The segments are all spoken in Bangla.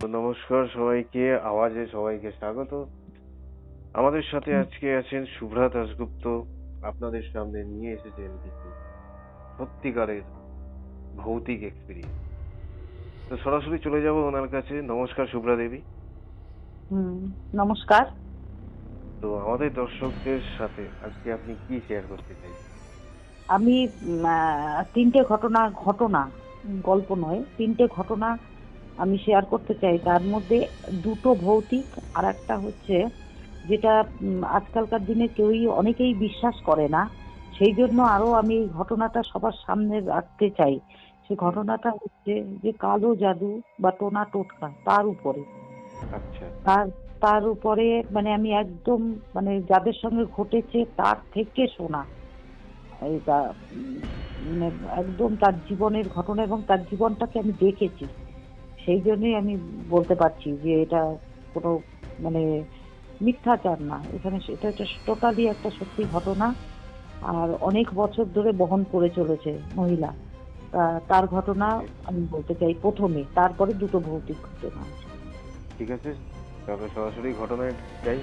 তো নমস্কার সবাইকে, আওয়াজে সবাইকে স্বাগত। আমাদের সাথে আজকে আছেন শুভ্রা দাশগুপ্ত। আপনাদের সামনে নিয়ে এসেছেন কিছু সত্যিকারের ভৌতিক এক্সপিরিয়েন্স। তো সরাসরি চলে যাব ওনার কাছে। নমস্কার শুভ্রা দেবী। হুম, নমস্কার। তো আমাদের দর্শকদের সাথে আজকে আপনি কি শেয়ার করতে চাইছেন? আমি তিনটে ঘটনা, গল্প নয়, তিনটে ঘটনা আমি শেয়ার করতে চাই। তার মধ্যে দুটো ভৌতিক, আর একটা হচ্ছে যেটা আজকালকার দিনে অনেকেই বিশ্বাস করে না। সেই জন্য আরো আমি এই ঘটনাটা সবার সামনে রাখতে চাই। সেই ঘটনাটা হচ্ছে যে কালো জাদু বা টোনা টোটকা তার উপরে। আচ্ছা। তার তার উপরে মানে আমি একদম মানে যাদের সঙ্গে ঘটেছে তার থেকে শোনা এটা মানে একদম তার জীবনের ঘটনা, এবং তার জীবনটাকে আমি দেখেছি। সেই জন্যই আমি বলতে পারছি যে এটা কোনো মানে মিথ্যাচার না। এটা একটা টোটালি একটা সত্যি ঘটনা। আর অনেক বছর ধরে বহন করে চলেছে মহিলা। তার ঘটনা আমি বলতে চাই প্রথমে, তারপরে দুটো ভৌতিক ঘটনা আছে। ঠিক আছে, তাহলে সরাসরি ঘটনায় যাই।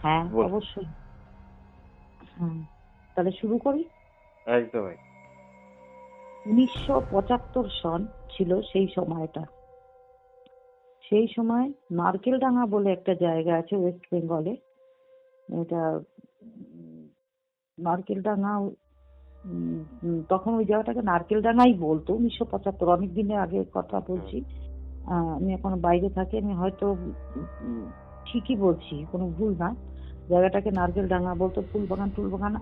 হ্যাঁ, বল। অবশ্যই। হুম, তাহলে শুরু করি। একদম। 1975 সন ছিল সেই সময়টা। সেই সময় নারকেলডাঙ্গা বলে একটা জায়গা আছে ওয়েস্ট বেঙ্গলে। এটা নারকেলডাঙ্গা, তখন ওই জায়গাটাকে নারকেলডাঙ্গাই বলতো। 1975, অনেক দিনের আগের কথা বলছি। আমি এখন বাইরে থাকি, আমি হয়তো ঠিকই বলছি, কোনো ভুল না। জায়গাটাকে নারকেলডাঙ্গা বলতো। ফুলবাগান টুলবাগান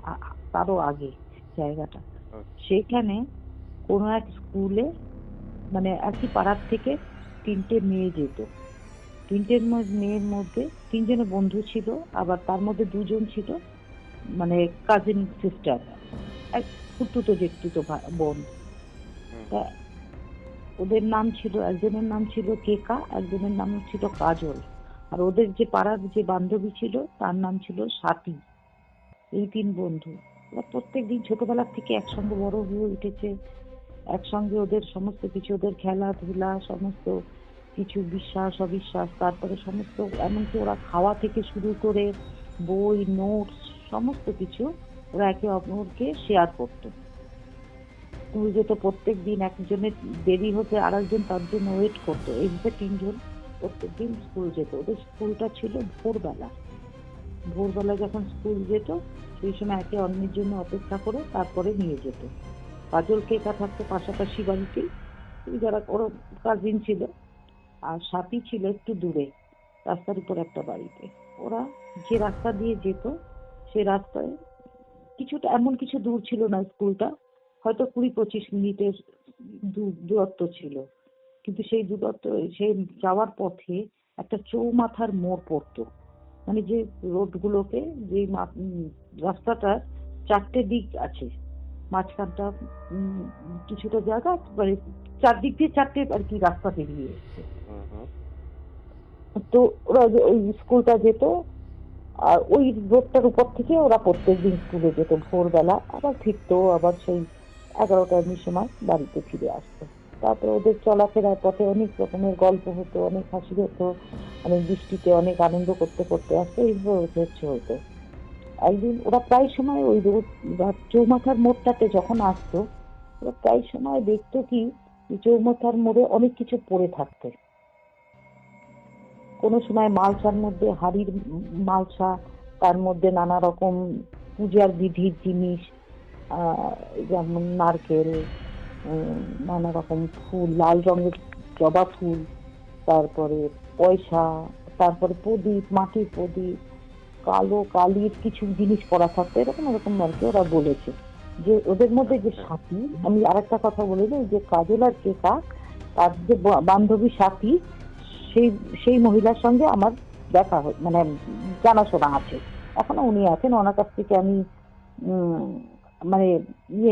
তারও আগে জায়গাটা। সেখানে কোনো এক স্কুলে মানে একই পাড়ার থেকে তিনটে মেয়ে যেত। মেয়ের মধ্যে তিনজনে বন্ধু ছিল, আবার তার মধ্যে দুজন ছিল মানে কাজিন সিস্টার, এক খুড়তুতো জেঠতুতো বোন। তা ওদের নাম ছিল, একজনের নাম ছিল কেকা, একজনের নাম ছিল কাজল, আর ওদের যে পাড়ার যে বান্ধবী ছিল তার নাম ছিল স্বাতী। এই তিন বন্ধু ওরা প্রত্যেকদিন ছোটবেলার থেকে একসঙ্গে বড় হয়ে উঠেছে। একসঙ্গে ওদের সমস্ত কিছু, ওদের খেলাধুলা, সমস্ত কিছু, বিশ্বাস অবিশ্বাস, তারপরে সমস্ত, এমনকি ওরা খাওয়া থেকে শুরু করে বই, নোটস, সমস্ত কিছু ওরা একে অপরকে শেয়ার করতো। স্কুল যেত প্রত্যেক দিন, একজনের দেরি হতে আর একজন তার জন্য ওয়েট করতো। এইভাবে তিনজন প্রত্যেকদিন স্কুল যেত। ওদের স্কুলটা ছিল ভোরবেলা। ভোরবেলা যখন স্কুল যেত সেই সময় একে অন্যের জন্য অপেক্ষা করে তারপরে নিয়ে যেত। কাজলকে একা থাকতো পাশাপাশি বাড়িতেই, যারা ওর কাজিন ছিল। আর সাথী ছিল একটু দূরে, রাস্তার উপর একটা বাড়িতে। ওরা যে রাস্তা দিয়ে যেত সে রাস্তায় কিছুটা, এমন কিছু দূর ছিল না স্কুলটা, হয়তো 20-25 মিনিটের দূরত্ব ছিল। কিন্তু সেই দূরত্ব, সেই যাওয়ার পথে একটা চৌমাথার মোড় পড়তো। মানে যে রোডগুলোকে, যে রাস্তাটার চারটে দিক আছে, মাঝখানটা কিছুটা জায়গা, মানে চারদিক দিয়ে চারটে আর কি রাস্তা বেরিয়ে এসছে। তো ওরা ওই স্কুলটা যেত, আর ওই রোডটার উপর থেকে ওরা প্রত্যেকদিন স্কুলে যেত ভোরবেলা, আবার ফিরতো আবার সেই 11টার সময় বাড়িতে ফিরে আসতো। তারপরে ওদের চলাফেরার পথে অনেক রকমের গল্প হতো, অনেক হাসি হতো, অনেক বৃষ্টিতে অনেক আনন্দ করতে করতে আসতো। এইভাবে হতো। একদিন ওরা প্রায় সময় ওই রোড বা চৌমাথার মোড়টাতে যখন আসতো, ওরা প্রায় সময় দেখতো কি চৌমাথার মোড়ে অনেক কিছু পড়ে থাকতো। কোনো সময় মালসার মধ্যে হাড়ির মালসা, তার মধ্যে নানা রকম পূজার বিধির জিনিস, যেমন নারকেল, নানা রকম ফুল, লাল রঙের জবা ফুল, তারপরে পয়সা, তারপরে প্রদীপ, মাটির প্রদীপ, কালো কালির কিছু জিনিস পড়া থাকতো। এরকম এরকম আর কি ওরা বলেছে। যে ওদের মধ্যে যে সাথী, আমি আরেকটা কথা বলে দিই, যে কাজল আর কেকা, তার যে বান্ধবী সাথী, সেই সেই মহিলার সঙ্গে আমার দেখা মানে জানাশোনা আছে। এখনো উনি আছেন, ওনার কাছ থেকে আমি মানে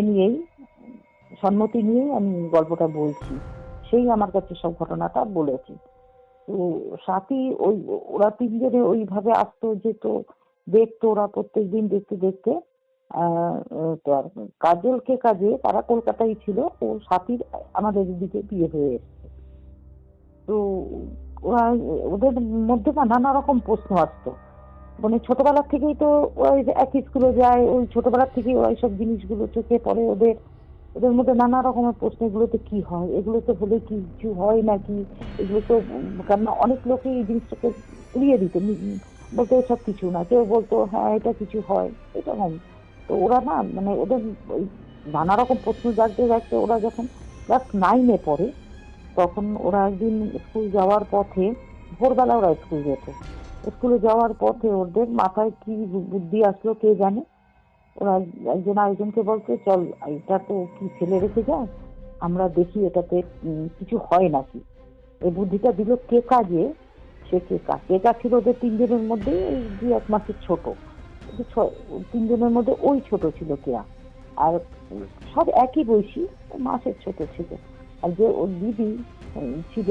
নিয়েই, সম্মতি নিয়েই আমি গল্পটা বলছি। সেই আমার কাছে সব ঘটনাটা বলেছে। তো সাথী ওই, ওরা তিনজনে ওইভাবে আসতো, যেত, দেখতো। ওরা প্রত্যেকদিন দেখতে দেখতে কাজলকে কাজে তারা কলকাতায় ছিল, ও সাথীর আমাদের দিকে বিয়ে হয়ে এসছে। তো ওরা ওদের মধ্যে না নানা রকম প্রশ্ন আসতো, মানে ছোটবেলা থেকেই তো ওই যে একই স্কুলে যায়, ওই ছোটবেলা থেকেই ওই সব জিনিসগুলো চোখে পড়ে ওদের। ওদের মধ্যে নানা রকমের প্রশ্ন, এগুলোতে কি হয়, এগুলোতে হলে কি কিছু হয় নাকি, এগুলো তো কারণ অনেক লোকই এই জিনিসটাকে উড়িয়ে দিত, বলতো এসব কিছু না, কেউ বলতো হ্যাঁ এটা কিছু হয় এরকম। তো ওরা না মানে ওদের ওই নানা রকম প্রশ্ন জাগতে জাগতে ওরা যখন ক্লাস 9-এ পড়ে, তখন ওরা একদিন স্কুল যাওয়ার পথে, ভোরবেলা ওরা স্কুল যেত, স্কুলে যাওয়ার পথে ওদের মাথায় কি বুদ্ধি আসলো কে জানে, ওরা একজন আরেকজনকে বলছে চল এটা তো কি ফেলে রেখে যায়, আমরা দেখি এটাতে কিছু হয় নাকি। এই বুদ্ধিটা দিল কে কাজে, সে কে কা ছিল ওদের তিনজনের মধ্যে ওই 2-1 মাসের ছোট, ওদের তিনজনের মধ্যে ওই ছোট ছিল কেয়া। আর সব একই বয়সী, মাসের ছোট ছিল। আর যে ওর দিদি ছিল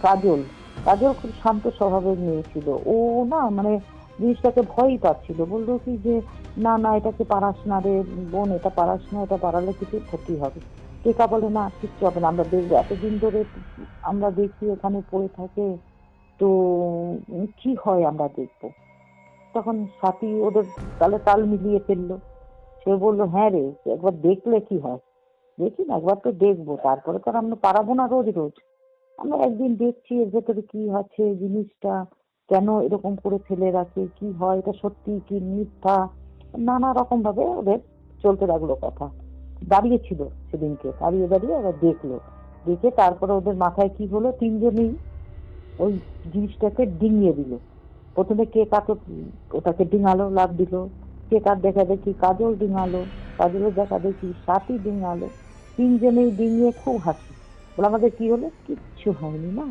কাজল, কাজল খুব শান্ত স্বভাবের মেয়ে ছিল। ও না মানে জিনিসটাকে ভয়ই পাচ্ছিল, বললো কি যে না না এটাকে পারাস না রে বোন, এটা পারাস না, এটা পারালে কিছু ক্ষতি হবে। টেকা বলে না কিচ্ছু হবে না, আমরা দেখবো, এতদিন ধরে আমরা দেখি এখানে পড়ে থাকে, তো কি হয় আমরা দেখবো। তখন সাথী ওদের তালে তাল মিলিয়ে ফেললো, সে বললো হ্যাঁ রে একবার দেখলে কি হয়, দেখি না একবার তো দেখবো, তারপরে তো আর আমরা পারাবো না রোজ রোজ, আমরা একদিন দেখছি এর ভেতরে কি আছে জিনিসটা, কেন এরকম করে ফেলে রাখে, কি হয়, এটা সত্যি কি মিথ্যা, নানা রকম ভাবে ওদের চলতে লাগলো কথা। দাঁড়িয়েছিল সেদিনকে, দাঁড়িয়ে দাঁড়িয়ে ওরা দেখলো, দেখে তারপরে ওদের মাথায় কি হলো, তিনজনেই ওই জিনিসটাকে ডিঙিয়ে দিল। প্রথমে কে কাকে ওটাকে ডিঙালো, লাফ দিল, কে কার দেখা দেখি কাজল ডিঙালো, কাজলের দেখা দেখি সাথী ডিঙালো, তিনজনেই ডিঙিয়ে খুব হাসি। বলে আমাদের কি হলো, কিচ্ছু হয়নি না,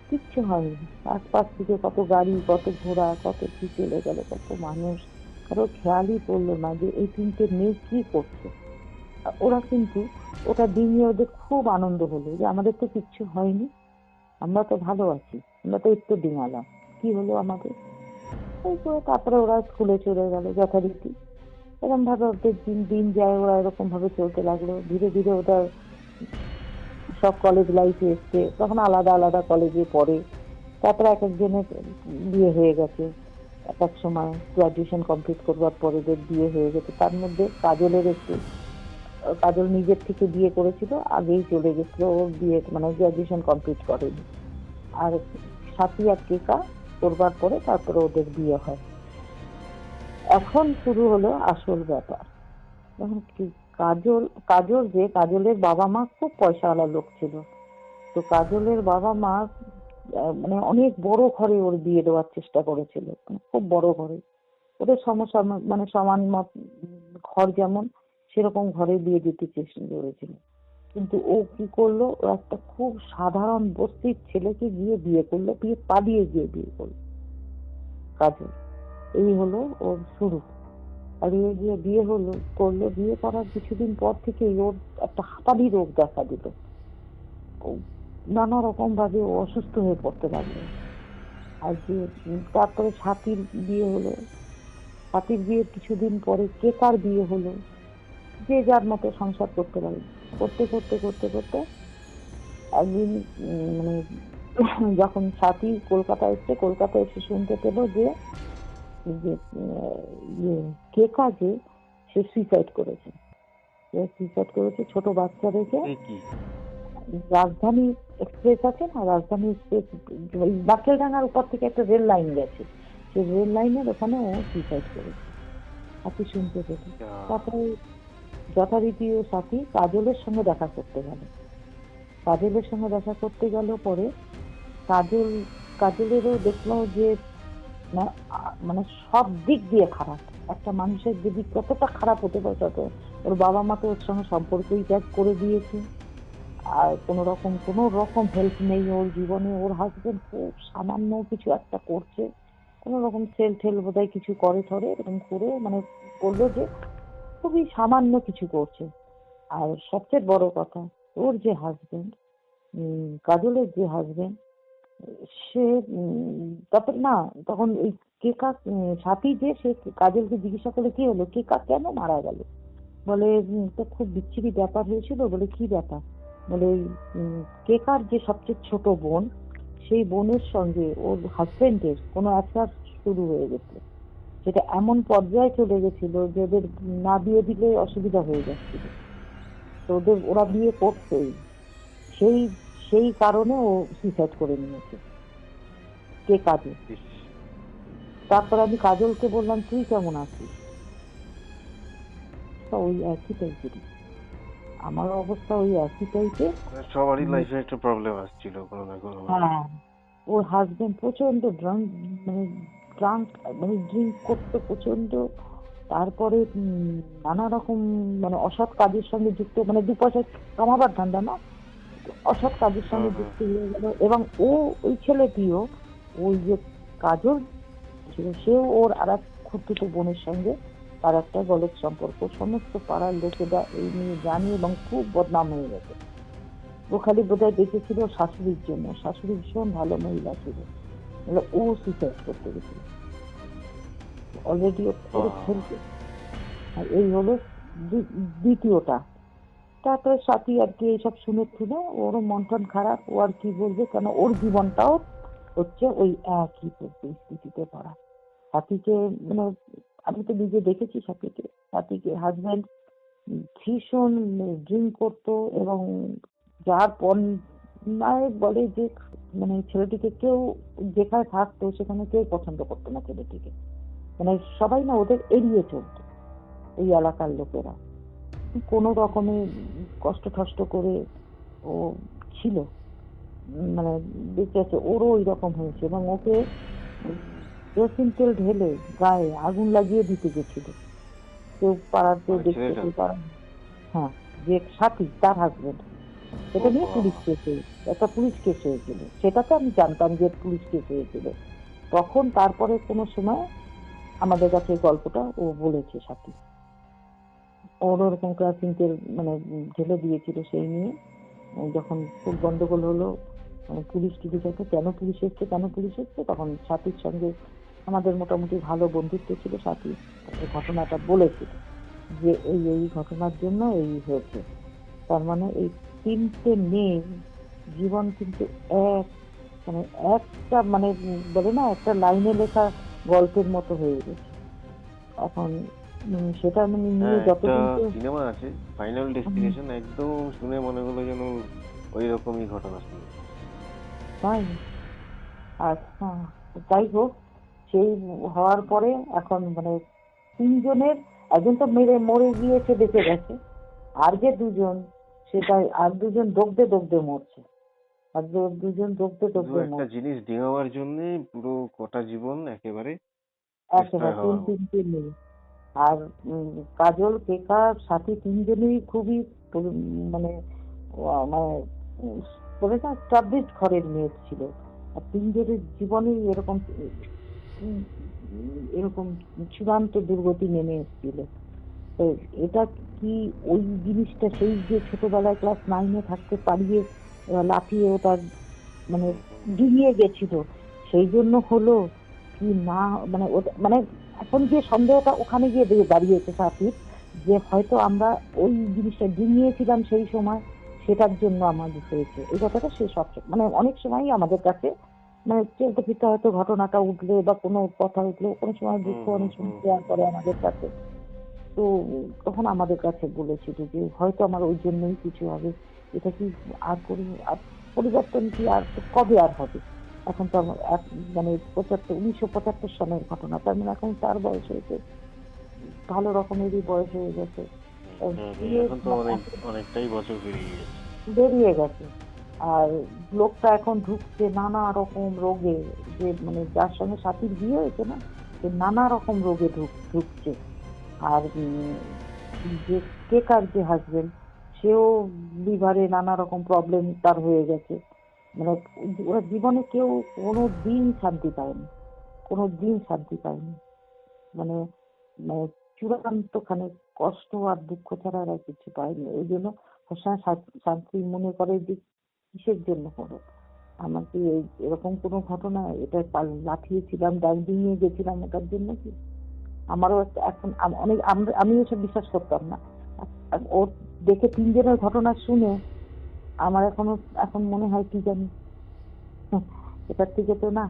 কিচ্ছু হয়নি। আশপাশ থেকে কত গাড়ি, কত ঘোড়া, কত কি চলে গেল, কত মানুষ, কারো খেয়ালই পড়লো না যে এই তিনটে মেয়ে কি করছে। ওরা কিন্তু ওটা ডিঙিয়ে ওদের খুব আনন্দ হলো যে আমাদের তো কিচ্ছু হয়নি, আমরা তো ভালো আছি, আমরা তো একটু ডিঙালাম, কি হলো আমাদের। এই করে তারপরে ওরা স্কুলে চলে গেল যথারীতি। এরকম ভাবে ওদের দিন দিন যায়, ওরা এরকম ভাবে চলতে লাগলো। ধীরে ধীরে ওরা সব কলেজ লাইফে এসছে, তখন আলাদা আলাদা কলেজে পড়ে। তারপরে এক একজনের বিয়ে হয়ে গেছে, এক এক সময় গ্রাজুয়েশন কমপ্লিট করবার পরে ওদের বিয়ে হয়ে গেছে। তার মধ্যে কাজলের একটু, কাজল নিজের থেকে বিয়ে করেছিল, আগেই চলে গেছিল, ওর বিয়ে মানে গ্রাজুয়েশন কমপ্লিট করেনি। আর সাথী আর কেকা করবার পরে তারপরে ওদের বিয়ে হয়। এখন শুরু হলো আসল ব্যাপার। এখন কি, কাজল কাজল যে কাজলের বাবা মা খুব পয়সাওয়ালা লোক ছিল। তো কাজলের বাবা মা মানে অনেক বড় ঘরে ওর বিয়ে দেওয়ার চেষ্টা করেছিল, মানে খুব বড় ঘরে, ওদের সমস্যা মানে সমান মত ঘর যেমন সেরকম ঘরে বিয়ে দিতে চেষ্টা করেছিল। কিন্তু ও কি করলো, ও একটা খুব সাধারণ বস্তির ছেলেকে গিয়ে বিয়ে করলো, বিয়ে পালিয়ে গিয়ে বিয়ে করলো কাজল। এই হলো ওর শুরু। পালিয়ে গিয়ে বিয়ে হলো, করলো, বিয়ে করার কিছুদিন পর থেকেই ওর একটা হাঁপানি রোগ দেখা দিল। ও নানা রকম ভাবে ও অসুস্থ হয়ে পড়তে লাগলো। আর যে তারপরে সাথীর বিয়ে হলো, সাথীর বিয়ের কিছুদিন পরে কেকার বিয়ে হলো, যে যার মতো সংসার করতে লাগলো। করতে করতে করতে করতে একদিন মানে যখন সাথী কলকাতা এসছে, কলকাতা এসে শুনতে পেলো যে যে ইয়ে কেকা যে সে সুইসাইড করেছে, সুইসাইড করেছে ছোট বাচ্চা রেখে। এ কি? রাজধানী এক্সপ্রেস আছে না, রাজধানী এক্সপ্রেস নারকেলডাঙ্গার উপর থেকে একটা রেল লাইন গেছে, সেই রেল লাইনের ওখানে ও সুইসাইড করেছে সাথী শুনতে পেতে। তারপরে যথারীতি ও সাথী কাজলের সঙ্গে দেখা করতে গেল। কাজলের সঙ্গে দেখা করতে গেল পরে কাজলেরও দেখলো যে মানে সব দিক দিয়ে খারাপ। একটা মানুষের যদি কতটা খারাপ হতে পারে, তত ওর বাবা মা তো ওর সঙ্গে সম্পর্কই ত্যাগ করে দিয়েছে, আর কোনো রকম হেল্প নেই ওর জীবনে। ওর হাজবেন্ড খুব সামান্য কিছু একটা করছে, কোনো রকম সেল টেল বোধহয় কিছু করে ধরে, এরকম করে মানে বললো যে খুবই সামান্য কিছু করছে। আর সবচেয়ে বড় কথা, ওর যে হাজবেন্ড, কাজলের যে হাজবেন্ড, সে তারপর না তখন ওই কেকা সাথী যে সে কাজলকে জিজ্ঞাসা করলে কি হলো, কেকা কেন মারা গেল, বলে তো খুব বিচ্ছিরি ব্যাপার হয়েছিল। বলে কি ব্যাপার, বলে ওই কেকার যে সবচেয়ে ছোট বোন, সেই বোনের সঙ্গে ওর হাজবেন্ডের কোনো অ্যাফেয়ার শুরু হয়ে গেছে। সেটা এমন পর্যায়ে চলে গেছিল যে ওদের না বিয়ে দিলে অসুবিধা হয়ে যাচ্ছিল। তো ওরা বিয়ে করতোই। সেই সেই কারণে ও সুইসাইড করে নিয়েছে, কে কাজল। ইস, তারপর আমি কাজলকে বললাম, তুই কেমন আছিস? তা ওই একই টাইপেরই, আমার অবস্থা ওই একই টাইপের। সবারই লাইফে একটা প্রবলেম আসছিল কোনো না কোনো ভাবে। হ্যাঁ, ওর হাজবেন্ড প্রচন্ড মানে ড্রাঙ্ক, মানে ড্রিঙ্ক করতো প্রচন্ড। তারপরে নানা রকম মানে অসৎ কাজের সঙ্গে যুক্ত, মানে দু পয়সা কামাবার ধান্দা না, অসৎ কাজের সঙ্গে হুম। যুক্ত হয়ে গেল। এবং ওই ছেলেটিও, ওই যে কাজল ছিল, সেও ওর আর এক খুঁড়তুতো বোনের সঙ্গে তার একটা গলদ সম্পর্ক। সমস্ত পাড়ার লোকেরা এই নিয়ে জানে এবং খুব বদনাম হয়ে গেছে। ও খালি বোধহয় বেঁচেছিল শাশুড়ির জন্য, শাশুড়ি ভীষণ ভালো মহিলা ছিল, মানে ও সুইসাইড করতে গেছিল অলরেডি, ও করে বাহ, ফেলছে। আর এই হলো দ্বিতীয়টা। তারপরে সাথী আর কি এইসব শুনে শুনে ওরও মন টন খারাপ, ও আর কি বলবে, কেন ওর জীবনটাও হচ্ছে ওই একই পরিস্থিতিতে পড়া। সাথীকে মানে আমি তো নিজে দেখেছি সাথীকে। সাথীকে হাজবেন্ড ভীষণ ড্রিঙ্ক করতো এবং যার পর নয় বলে যে মানে ছেলেটিকে কেউ যেখানে থাকতো সেখানে কেউ পছন্দ করতো না ছেলেটিকে, মানে সবাই না ওদের এড়িয়ে চলতো এই এলাকার লোকেরা। কোনো রকমে কষ্ট ঠষ্ট করে ও ছিল, মানে বেঁচে আছে। ওরও ওই রকম হয়েছে এবং ওকে কেরোসিন তেল ঢেলে গায়ে আগুন লাগিয়ে দিতে গেছিল। কেউ পাড়ার কেউ মানে দেখতে, ছেলেটা। কেউ পাড়ার, হ্যাঁ, যে সাথী তার হাজবেন্ড। ও এটা নিয়ে বাবা। পুলিশ কেস একটা পুলিশ কেস হয়েছিল। সেটা তো আমি জানতাম যে পুলিশ কেস হয়েছিল। তখন তারপরে কোনো সময় আমাদের কাছে এই গল্পটা ও বলেছে সাথী, ওর ওরকম কেরোসিন তেল মানে ঢেলে দিয়েছিল। সেই নিয়ে যখন খুব গন্ডগোল হলো, পুলিশ টুলিশ এসে, কেন পুলিশ এসছে কেন পুলিশ এসছে, তখন সাথীর সঙ্গে আমাদের মোটামুটি ভালো বন্ধুত্ব ছিল। সাথী তাকে ঘটনাটা বলেছিল যে এই এই ঘটনার জন্য এই হয়েছে। তার মানে এই তিনটে মেয়ের জীবন কিন্তু এক, মানে একটা মানে বলে না একটা লাইনে লেখা গল্পের মতো হয়ে গেছে এখন। সেটা মানে নিয়ে হ্যাঁ, একটা যতদিন তো সিনেমা আছে ফাইনাল ডেস্টিনেশন, একদম শুনে মনে হলো যেন ওই রকমই ঘটনা শুনেছি। তাই। আচ্ছা, যাই হোক, সেই হওয়ার পরে এখন মানে তিনজনের, একজন তো মরে গিয়েছে, বেঁচে গেছে। আর যে দুজন, সেটা আর দুজন দগ্ধে দগ্ধে মরছে। আর দুজন দগ্ধে শুধু দগ্ধে একটা মরছে জিনিস ডিঙাবার জন্য পুরো কটা জীবন একেবারে একেবারে ডিস্ট্রয় হওয়া হলো। তিনটে মেয়ে। আর কাজল, কেকা, সাথী তিনজনেই খুবই মানে মানে বলে না স্টাবলিশড ঘরের মেয়ে ছিল। আর তিনজনের জীবনেই এরকম এরকম চূড়ান্ত দুর্গতি নেমে এসেছিল। তো এটা কি ওই জিনিসটা, সেই যে ছোটবেলায় ক্লাস 9-এ থাকতে পারিয়ে লাফিয়ে ওটা মানে হুম, হুম। ডিঙিয়ে গেছিল, সেই জন্য হলো কি না, মানে ওটা মানে এখন যে সন্দেহটা ওখানে গিয়ে দাঁড়িয়েছে সাথীর, যে হয়তো আমরা ওই জিনিসটা ডিঙিয়েছিলাম সেই সময়, সেটার জন্য আমাদের হয়েছে এই কথাটা। সে সব মানে অনেক সময়ই আমাদের কাছে মানে চলতে ফিরতে হয়তো ঘটনাটা উঠলে বা কোনো কথা উঠলে, কোনো সময় হুম, দুঃখ হুম, অনেক সময় হুম, শেয়ার করে আমাদের কাছে। তো তখন আমাদের কাছে বলেছিল যে হয়তো আমার ওই জন্যই কিছু হবে। এটা কি আর আর পরিবর্তন কি আর কবে আর হবে? এখন তো আমার মানে 1975 সনের ঘটনা, তার মানে এখন তার বয়স হয়েছে, ভালো রকমেরই বয়স হয়ে গেছে। হুম, হুম, বিয়ে এখন তো অনেকটাই বছর পেরিয়ে গেছে। বেরিয়ে গেছে। আর লোকটা এখন ঢুকছে নানা রকম রোগে, যে মানে যার সঙ্গে সাথীর বিয়ে হয়েছে না, সে নানা রকম রোগে ঢুকছে। আর যে কেকার যে হাজবেন্ড, সেও লিভারে নানা রকম প্রবলেম তার হয়ে গেছে। মানে ওরা জীবনে কেউ কোনো দিন শান্তি পায়নি, কোনো দিন শান্তি পায়নি। মানে মানে চূড়ান্ত খানে কষ্ট আর দুঃখ ছাড়া আর কিছু পায়নি। ওই জন্য সবসময় শান্তি মনে করে যে কিসের জন্য হলো, আমার কি এরকম কোনো ঘটনা, এটা লাফিয়েছিলাম, ডাক দিয়ে গেছিলাম ওটার জন্য কি? আমারও এখন অনেক আমি এসব বিশ্বাস করতাম না। ওর দেখে তিনজনের ঘটনা শুনে আমার এখন মনে হয় কি জানি, এটার থেকে তো না।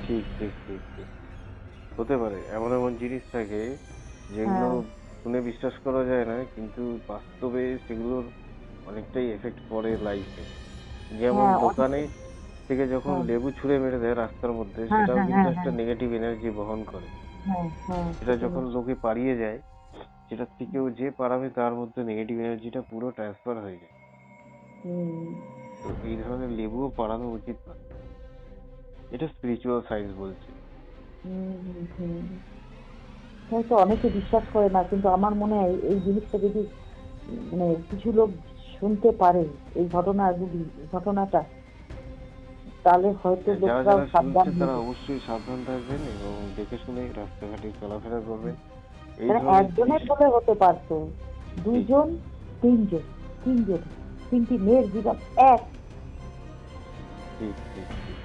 ঠিক ঠিক ঠিক ঠিক হতে পারে, এমন এমন জিনিস থাকে যেগুলো হ্যাঁ, শুনে বিশ্বাস করা যায় না, কিন্তু বাস্তবে সেগুলোর অনেকটাই এফেক্ট পড়ে লাইফে। যেমন হ্যাঁ, অনেক। দোকানে থেকে যখন হ্যাঁ, লেবু ছুঁড়ে মেরে দেয় রাস্তার মধ্যে, হ্যাঁ, সেটাও হ্যাঁ, কিন্তু হ্যাঁ, একটা হ্যাঁ, নেগেটিভ এনার্জি বহন করে। হ্যাঁ, হ্যাঁ, সেটা সেটা যখন বলছি। লোকে পাড়িয়ে যায়, সেটার থেকেও যে পাড়াবে তার মধ্যে নেগেটিভ এনার্জিটা পুরো ট্রান্সফার হয়ে যায়। হুম, তো এই ধরনের লেবুও পাড়ানো উচিত না, এটা স্পিরিচুয়াল সায়েন্স বলছে। হুম, হুম, হুম। হয়তো অনেকে বিশ্বাস করে না, কিন্তু আমার মনে হয় এই জিনিসটা যদি মানে কিছু লোক শুনতে পারে, এই ঘটনাটা, তাহলে হয়তো যারা লোকরাও যারা সাবধান শুনছে হয়ে তারা যাবে। অবশ্যই সাবধান থাকবেন এবং দেখে শুনে রাস্তাঘাটে চলাফেরা করবেন। এই মানে ধরনের জিনিস একজনের বলে হতে পারতো, ঠিক দুজন, তিনজন, তিনজন, তিনটি মেয়ের জীবন এক। ঠিক ঠিক ঠিক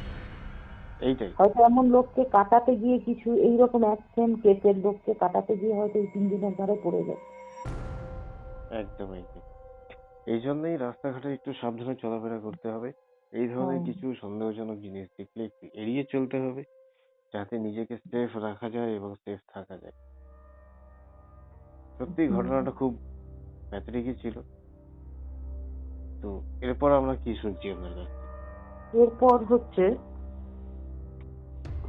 এইটাই। হয়তো এমন লোককে কাটাতে গিয়ে কিছু এইরকম অ্যাক্সিডেন্ট কেসের লোককে কাটাতে গিয়ে হয়তো এই 3 দিনের ধারে পড়ে যায়। একদম একদম। এই জন্যই রাস্তাঘাটে একটু সাবধানে চলাফেরা করতে হবে। এই ধরনের হ্যাঁ, কিছু সন্দেহজনক জিনিস দেখলে একটু এড়িয়ে চলতে হবে, যাতে নিজেকে সেফ রাখা যায় এবং সেফ থাকা যায়। সত্যি হুম। ঘটনাটা খুব প্যাথেটিকই ছিল। তো এরপর আমরা কি শুনছি আপনার কাছ থেকে? এরপর হচ্ছে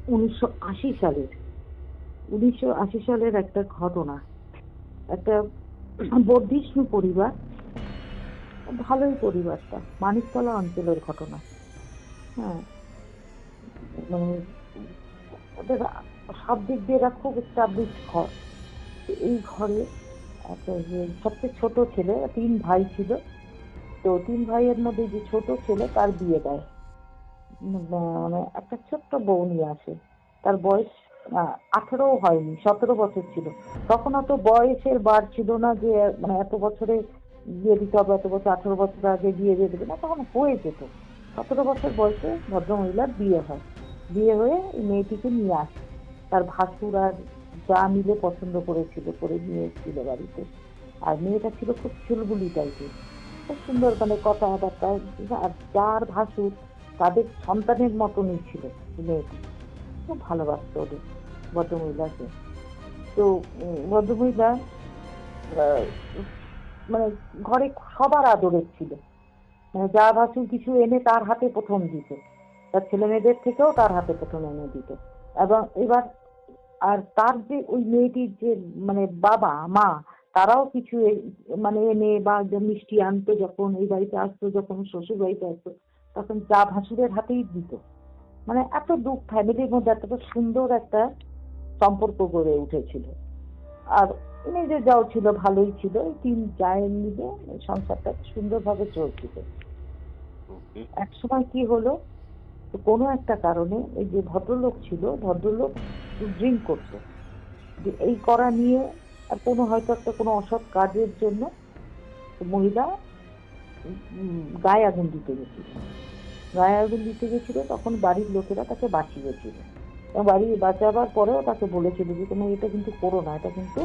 1980 সালের 1980 সালের একটা ঘটনা। একটা বর্ধিষ্ণু পরিবার, ভালোই পরিবারটা, মানিকতলা অঞ্চলের ঘটনা। হ্যাঁ, মানে ওদের সব দিক দিয়ে এরা খুব এস্টাবলিশড ঘর। এই ঘরে একটা যে সবচেয়ে ছোট ছেলে, 3 ভাই ছিল। তো 3 ভাইয়ের মধ্যে যে ছোট ছেলে তার বিয়ে দেয়। মানে একটা ছোট্ট বউ নিয়ে আসে। তার বয়স 18ও হয়নি, 17 বছর ছিল। তখন অত বয়সের বার ছিল না যে মানে এত বছরে বিয়ে দিতে হবে, এত বছর 18 বছর আগে বিয়ে দিয়ে দেবে না, তখন হয়ে যেত। 17 বছর বয়সে ভদ্রমহিলার বিয়ে হয়। বিয়ে হয়ে এই মেয়েটিকে নিয়ে আসে। তার ভাসুর আর যা মিলে পছন্দ করেছিল, করে নিয়ে এসেছিল বাড়িতে। আর মেয়েটা ছিল খুব চুলবুলি টাইপের, খুব সুন্দর, মানে কথাবার্তা। আর যার ভাসুর তাদের সন্তানের মতনই ছিল মেয়েটি, খুব ভালোবাসতো ওদের ভদ্রমহিলাকে। তো ভদ্রমহিলা আহ, মানে ঘরে সবার আদরের ছিল। মানে যা ভাসুর কিছু এনে তার হাতে প্রথম দিত, তার ছেলে মেয়েদের থেকেও তার হাতে প্রথম এনে দিত। এবং এবার আর তার যে ওই মেয়েটির যে মানে বাবা মা, তারাও কিছু মানে এনে বা যে মিষ্টি আনতো, যখন এই বাড়িতে আসতো, যখন শ্বশুর বাড়িতে আসতো, তখন চা ভাসুরের হাতেই দিত। মানে এত দুঃখ, ফ্যামিলির মধ্যে এতটা সুন্দর একটা সম্পর্ক গড়ে উঠেছিল। আর নিজে যাও ছিল, ভালোই ছিল, এই 3 জায়ের মিলে সংসারটা সুন্দরভাবে চলছিল। ওকে। একসময় কি হলো, তো কোনো একটা কারণে এই যে ভদ্রলোক ছিল, ভদ্রলোক ড্রিঙ্ক করতো। যে এই করা নিয়ে আর কোনো হয়তো একটা কোনো অসৎ কাজের জন্য মহিলা গায়ে আগুন দিতে গেছিল। গায়ে আগুন দিতে গেছিল, তখন বাড়ির লোকেরা তাকে বাঁচিয়েছিল। এবং বাড়ি বাঁচাবার পরেও তাকে বলেছিল যে তুমি এটা কিন্তু করো না, এটা কিন্তু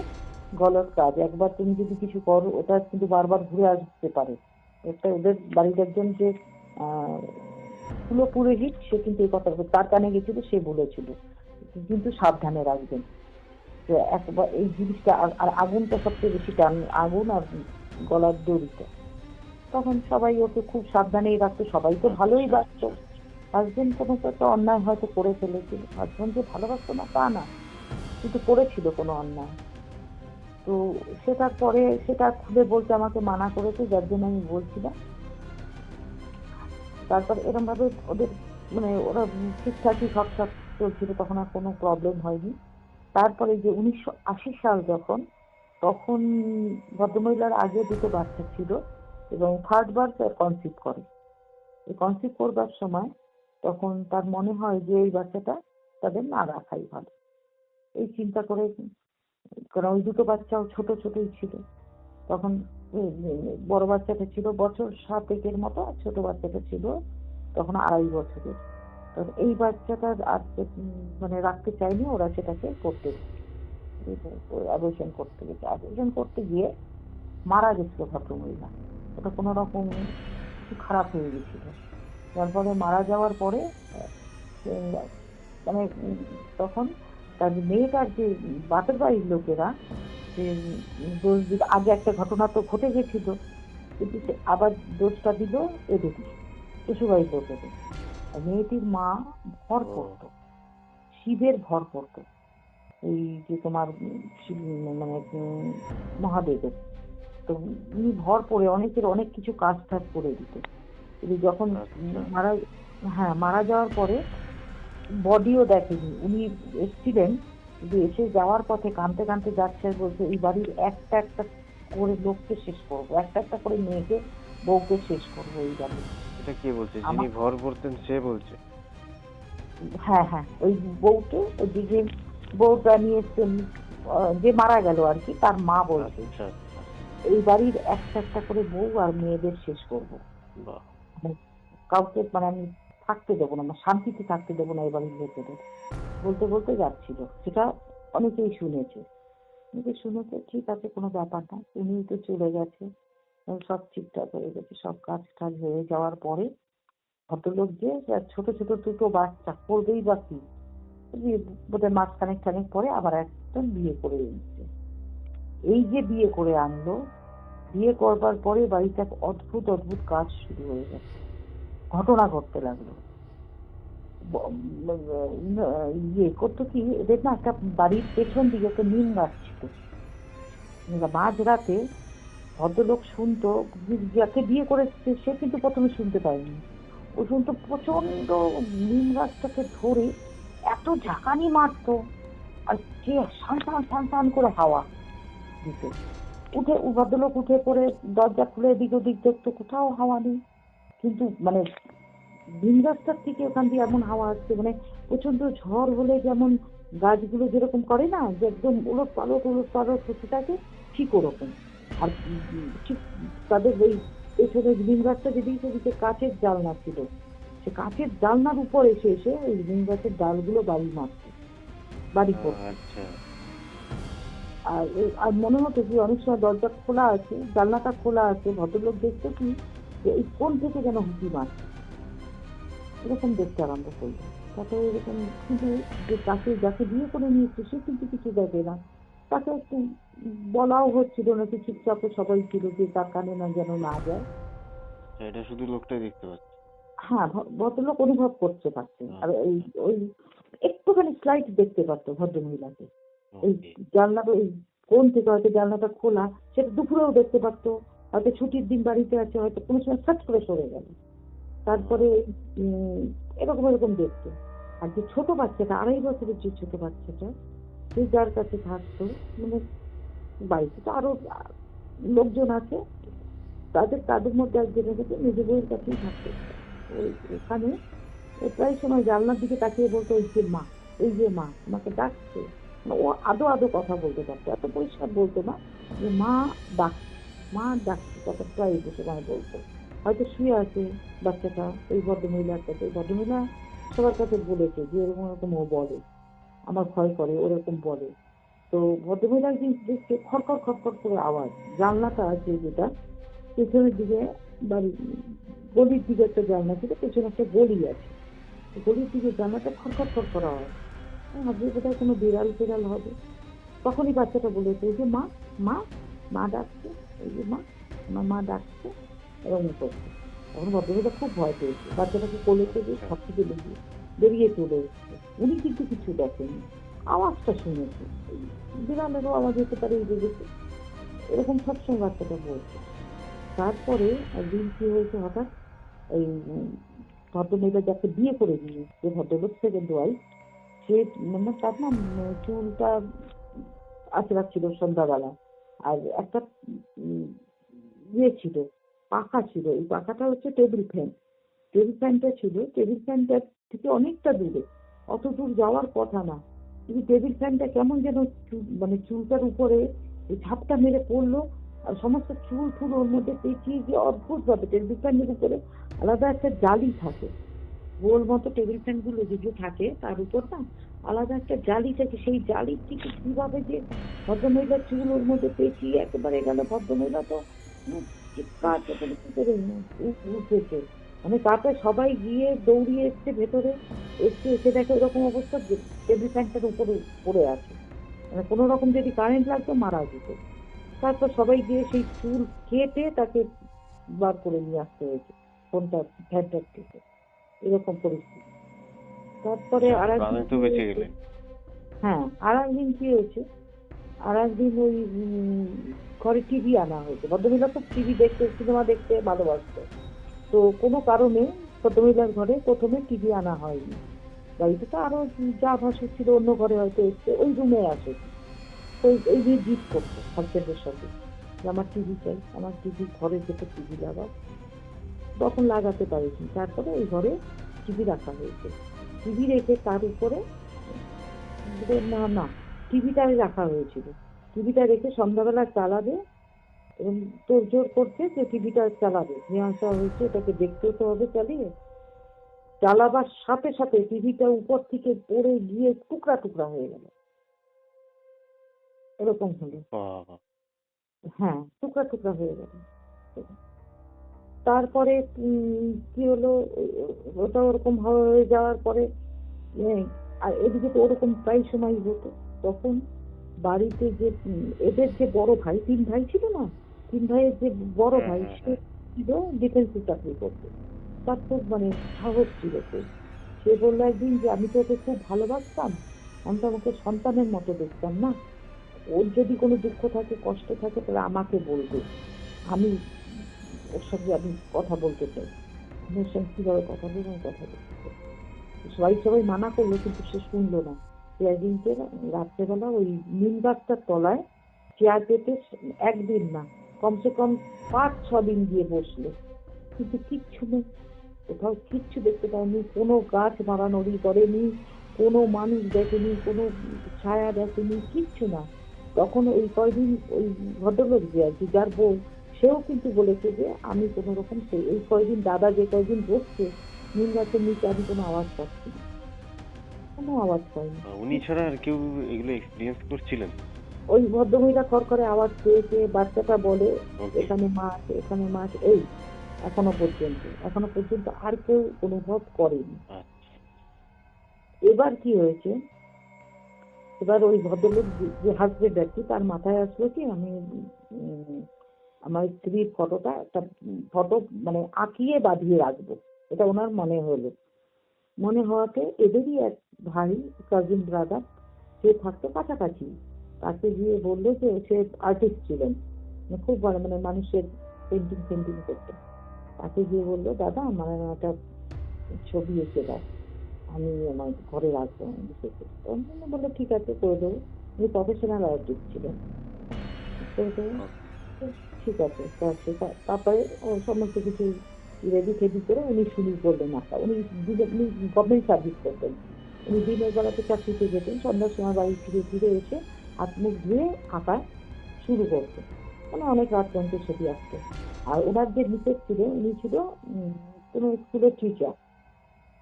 গলত কাজ, একবার তুমি যদি কিছু করো ওটা কিন্তু বারবার ঘুরে আসতে পারে। একটা ওদের বাড়ির একজন যে আহ কুলো পুরোহিত, সে কিন্তু এই কথা তার কানে গেছিল, সে বলেছিল কিন্তু সাবধানে রাখবেন। যে একবার এই জিনিসটা আর আগুনটা সবচেয়ে বেশি টান, আগুন আর গলার দড়িটা। তখন সবাই ওকে খুব সাবধানেই রাখতো, সবাই তো ভালোই আচ্ছা বাসতো। আচ্ছা আচ্ছা। হাজবেন্ড কোনো তো একটা অন্যায় হয়তো করে ফেলেছিল, হাজবেন্ড যে ভালোবাসতো না তা না, কিন্তু করেছিল কোনো অন্যায়। তো সেটার পরে সেটা খুলে বলতে আমাকে মানা করেছে, যার জন্য আমি বলছিলাম। তারপর এরকম ভাবে ওদের মানে ওরা ঠিকঠাকই সব চলছিল, তখন আর কোনো প্রবলেম হয়নি। তারপরে যে 1980 সাল যখন, তখন ভদ্রমহিলার আগে দুটো বাচ্চা ছিল এবং থার্ড বার কনসিভ করে। এই কনসিভ করবার সময় তখন তার মনে হয় যে এই বাচ্চাটা তাদের না রাখাই ভালো। এই চিন্তা করে, কারণ ওই দুটো বাচ্চাও ছোট ছোটই ছিল তখন। বড় বাচ্চাটা ছিল বছর 7 মতো, আর ছোট বাচ্চাটা ছিল তখন 2.5 বছরের। তো এই বাচ্চাটা আর মানে রাখতে চাইনি ওরা, সেটাকে করতে অ্যাবর্শন করতে গেছে। অ্যাবর্শন করতে গিয়ে মারা গেছিল ভদ্রমহিলা। ওটা কোনো রকম একটু খারাপ হয়ে গেছিল। তারপরে মারা যাওয়ার পরে মানে তখন তার মেয়েটার যে বাপের বাড়ির লোকেরা যে দোষ দিল, আগে একটা ঘটনা তো ঘটে গেছিল, কিন্তু সে আবার দোষটা দিল এদের শ্বশুরবাড়ির লোকেদের। আর মেয়েটির মা ভর করতো, শিবের ভর করতো, এই যে তোমার মানে মহাদেবের। তো উনি ভর করে অনেকের অনেক কিছু কাজ টাজ করে দিত। কিন্তু যখন মারা যাওয়ার পরে বডিও দেখেনি, উনি এসেছিলেন, কিন্তু এসে যাওয়ার পথে কাঁদতে কাঁদতে যাচ্ছে আর বলছে এই বাড়ির একটা একটা করে লোককে শেষ করবো, একটা একটা করে মেয়েকে বউকে শেষ করবো এই বাড়ির। এটা কে বলছে? যিনি ভর করতেন সে বলছে? হ্যাঁ হ্যাঁ, ওই বউকে, ওই যে বউটা নিয়ে এসছেন, যে মারা গেল আর কি, তার মা বলছে এই বাড়ির একটা একটা করে বউ আর মেয়েদের শেষ করবো, কাউকে মানে আমি থাকতে দেবো না, শান্তিতে থাকতে দেবো না এই বাড়ির লোকেদের, বলতে বলতে যাচ্ছিল। সেটা অনেকেই শুনেছে, ঠিক আছে কোনো ব্যাপার না, উনি তো চলে গেছে, সব ঠিকঠাক হয়ে গেছে, সব কাজ টাজ হয়ে যাওয়ার পরে ভদ্রলোক যে ছোট ছোট দুটো বাচ্চা করবেই বা কি, বোধহয় মাস খানেক পরে আবার একজন বিয়ে করে এনেছে। এই যে বিয়ে করে আনলো, বিয়ে করবার পরে বাড়িতে অদ্ভুত অদ্ভুত কাজ শুরু হয়ে গেছে, ঘটনা ঘটতে লাগলো। ইয়ে করতো কি, এদের না একটা বাড়ির পেছন দিকে একটা নিম গাছ ছিল। মাঝ রাতে ভদ্রলোক শুনতো, যাকে বিয়ে করেছে সে কিন্তু প্রথমে শুনতে পায়নি, ও শুনতো প্রচন্ড নিম গাছটাকে ধরে এত ঝাঁকানি মারতো, আর কে সান করে হাওয়া দিত। ভদ্রলোক উঠে পড়ে দরজা খুলে এদিক ওদিক দেখতো, কোথাও হাওয়া নেই, কিন্তু মানে নিম গাছটার থেকে ওখান দিয়ে এমন হাওয়া আসছে, মানে প্রচন্ড ঝড় হলে যেমন গাছগুলো যেরকম করে না, যে একদম উলট পালট হতে থাকে, ঠিক ওরকম। আর ঠিক তাদের ওই পেছনে নিম গাছটা যেদিকে কাঁচের জানলা ছিল, সে কাঁচের জানলার উপর এসে এসে ওই নিম গাছের ডালগুলো বাড়ি পড়ছে। আর মনে হতো কি অনেক সময় দরজা খোলা আছে, জানলাটা খোলা আছে, ভদ্রলোক দেখতো কি যে এই কোণ থেকে যেন হুঁকি মারছে, এরকম দেখতে আরম্ভ করলো। তারপরে এরকম, কিন্তু যে যাকে বিয়ে করে নিয়েছে সে কিন্তু কিছু দেখে না, তাকে একটু বলাও হচ্ছিল না, কি চুপচাপে সবাই ছিল যে তার কানে না যেন না যায়। এটা শুধু লোকটাই দেখতে পাচ্ছে? হ্যাঁ, ভদ্রলোক অনুভব করতে পারছে, আর ওই একটুখানি স্লাইট দেখতে পারতো ভদ্রমহিলাকে। এই জানলাটা, ওই কোণ থেকে হয়তো জানলাটা খোলা, সেটা দুপুরেও দেখতে পারতো, হয়তো ছুটির দিন বাড়িতে আছে, হয়তো কোনো সময় সাট করে সরে গেল। তারপরে এরকম দেখতো। আর যে ছোট বাচ্চাটা, 2.5 বছরের যে ছোট বাচ্চাটা, সে যার কাছে থাকতো, মানে বাড়িতে তো আরো লোকজন আছে, তাদের মধ্যে একজনের কাছে নিজের বউয়ের কাছেই থাকতো। ওখানে প্রায় সময় জানলার দিকে তাকিয়ে বলতো এই যে মা আমাকে ডাকছে। ও আদো কথা বলতে পারতো, এত পরিষ্কার বলতো না, যে মা ডাকছে কথা প্রায় সময় বলতো। হয়তো শুয়ে আছে বাচ্চাটা ওই ভদ্রমহিলার কাছে, ভদ্রমহিলা সবার কাছে বলেছে যে এরকম ও বলে, আমার ভয় করে ওরকম বলে। তো ভদ্রমহিলার দেখছে খড়খড় করে আওয়াজ, জানলাটা আছে যেটা পেছনের দিকে, বাড়ির গলির দিকে একটা জানলা ছিল, পেছনে একটা গলি আছে, গলির দিকে জানলাটা খড়খড় আওয়াজ, ভাবছি বোধহয় কোনো বিড়াল হবে। তখনই বাচ্চাটা বলেছে যে মা ডাকছে, এই যে আমার মা ডাকছে, এরকম করছে। তখন ভদ্রমহিলা খুব ভয় পেয়েছে, বাচ্চাটাকে কোলে থেকে সব থেকে বেরিয়ে চলে এসছে। উনি কিন্তু কিছু দেখেনি, আওয়াজটা শুনেছে, বিড়ালেরও আওয়াজ হতে পারে এই ভেবেছে, এরকম সবসময় বাচ্চাটা বলছে। তারপরে একদিন কি হয়েছে, হঠাৎ এই ভদ্রমহিলা যাকে বিয়ে করে নিয়ে, যে ভদ্রলোক সেকেন্ড ওয়াইফ, সে মানে তার না চুলটা আঁচড়া ছিল সন্ধ্যাবেলা, আর একটা ইয়ে ছিল, পাখা ছিল, এই পাখাটা হচ্ছে টেবিল ফ্যানটা ছিল, টেবিল ফ্যানটার থেকে অনেকটা দূরে, অত দূর যাওয়ার কথা না, কিন্তু টেবিল ফ্যানটা কেমন যেন মানে চুলটার উপরে ঝাপটা মেরে পড়লো, আর সমস্ত চুল ফুল ওর মধ্যে পেঁচিয়ে গিয়ে অদ্ভুত ভাবে, টেবিল ফ্যানের উপরে আলাদা একটা জালি থাকে, গোল মতো টেবিল ফ্যান গুলো যেগুলো থাকে তার উপর না আলাদা একটা জালি থাকে, সেই জালির থেকে কিভাবে যে ভদ্রমহিলার চুল ওর মধ্যে পেঁচিয়ে একেবারে গেল, ভদ্রমহিলা তো চিৎকার চেঁচামেচি করে উঠেছে, মানে তাতে সবাই গিয়ে দৌড়িয়ে এসছে ভেতরে, এসে দেখে এরকম অবস্থা যে টেবিল ফ্যানটার উপরে পড়ে আছে, মানে কোনো রকম যদি কারেন্ট লাগতো মারা যেত। তারপর সবাই গিয়ে সেই চুল কেটে তাকে বার করে নিয়ে আসতে হয়েছে ফোনটা ফ্যানটার থেকে, এরকম পরিস্থিতি। তারপরে আর প্রাণে তো বেঁচে গেলেন। হ্যাঁ, আর একদিন কি হয়েছে, আর একদিন ওই ঘরে টিভি আনা হয়েছে। ভদ্রমহিলা খুব টিভি দেখতে, সিনেমা দেখতে ভালোবাসতো। তো কোনো কারণে ভদ্রমহিলার ঘরে প্রথমে টিভি আনা হয়নি। বাড়িতে তো আরো যা ভাসুর ছিল, অন্য ঘরে হয়তো এসছে, ওই রুমে আসে। তো এই নিয়ে জিদ করতো হাজবেন্ডের সাথে যে আমার টিভি চাই, আমার টিভি, ঘরের ভেতর টিভি লাগাও। তখন লাগাতে পারিনি। তারপরে ওই ঘরে টিভি রাখা হয়েছে। টিভি রেখে তার উপরে না না টিভিটা রাখা হয়েছিল। টিভিটা রেখে সন্ধ্যাবেলা চালাবে এবং তোড়জোড় করছে যে টিভিটা চালাবে, নিয়ে আসা হয়েছে, এটাকে দেখতেও তো হবে চালিয়ে। চালাবার সাথে সাথে টিভিটা উপর থেকে পড়ে গিয়ে টুকরা টুকরা হয়ে গেল, এরকম হলো। বাবা! হ্যাঁ, টুকরা টুকরা হয়ে গেল। তারপরে কি হলো, ওটা ওরকম হয়ে যাওয়ার পরে আর এদিকে তো ওরকম প্রায় সময় হতো। তখন বাড়িতে যে এদের যে বড় ভাই, 3 ভাই ছিল না, 3 ভাইয়ের যে বড় ভাই সে ছিল ডিফেন্সে চাকরি করতো। তার খুব মানে সাহস ছিল খুব। সে বললো একদিন যে আমি তো ওকে খুব ভালোবাসতাম, আমি তো আমাকে সন্তানের মতো দেখতাম না, ওর যদি কোনো দুঃখ থাকে, কষ্ট থাকে, তাহলে আমাকে বলবে, আমি ওর সঙ্গে আমি কথা বলতে চাই, আমি ওর সঙ্গে কিভাবে কথা বলবো, আমি কথা বলতে চাই। সবাই মানা করলো, কিন্তু সে শুনলো না। সে একদিনকে রাত্রেবেলা ওই নিম গাছটার তলায় চেয়ার পেতে একদিন না, কমসে কম 5-6 দিন গিয়ে বসলো, কিন্তু কিচ্ছু নেই, কোথাও কিচ্ছু দেখতে পায়নি, কোনো গাছ নড়ানড়ি করেনি, কোনো মানুষ দেখেনি, কোনো ছায়া দেখেনি, কিচ্ছু না। তখন ওই কয়দিন ওই ভদ্রলোক যে আর কি, যার বউ, সেও কিন্তু বলেছে যে আমি কোনো রকম এই কয়দিন দাদা যে কয়দিন বসছে নিম গাছের নিচে, আমি কোনো আওয়াজ পাচ্ছি না, কোনো আওয়াজ পাইনি। উনি ছাড়া আর কেউ এগুলো এক্সপেরিয়েন্স করছিলেন? ওই ভদ্রমহিলা খড় করে আওয়াজ পেয়েছে, বাচ্চাটা বলে ওকে। এখানে মা আছে, এখানে মা আছে, এই এখনো পর্যন্ত আর কেউ অনুভব করেনি। আচ্ছা। এবার কি হয়েছে, এবার ওই ভদ্রলোক যে হাজবেন্ড আর কি, তার মাথায় আসলো কি আমি আমার স্ত্রীর ফটোটা, একটা ফটো মানে আঁকিয়ে বাঁধিয়ে রাখবো, এটা ওনার মনে হলো। মনে হওয়াতে এদেরই এক ভাই, কাজিন ব্রাদার, সে থাকতো কাছাকাছি, তাকে গিয়ে বললো যে সে আর্টিস্ট ছিলেন, মানে খুব ভালো, মানে মানুষের পেন্টিং করতেন। তাকে গিয়ে বললো, দাদা আমার একটা ছবি এঁকে দাও, আমি আমার ঘরে রাখবো। আমি বললো ঠিক আছে, করে দেবো। উনি প্রফেশনাল আর্টিস্ট ছিলেন, করে দেবো, ঠিক আছে। তারপরে সমস্ত কিছু রেডি টেডি করে উনি শুরু করলেন আঁকা। উনি গভর্নমেন্ট সার্ভিস করতেন। উনি দিনের বেলাতে চাকরিতে যেতেন, সন্ধ্যার সময় বাড়ি ফিরে এসে হাত মুখ ধুয়ে আঁকা শুরু করতেন, মানে অনেক রাত পর্যন্ত ছবি আঁকতো। আর ওনার যে মিসেস ছিল, উনি ছিল কোনো স্কুলের টিচার।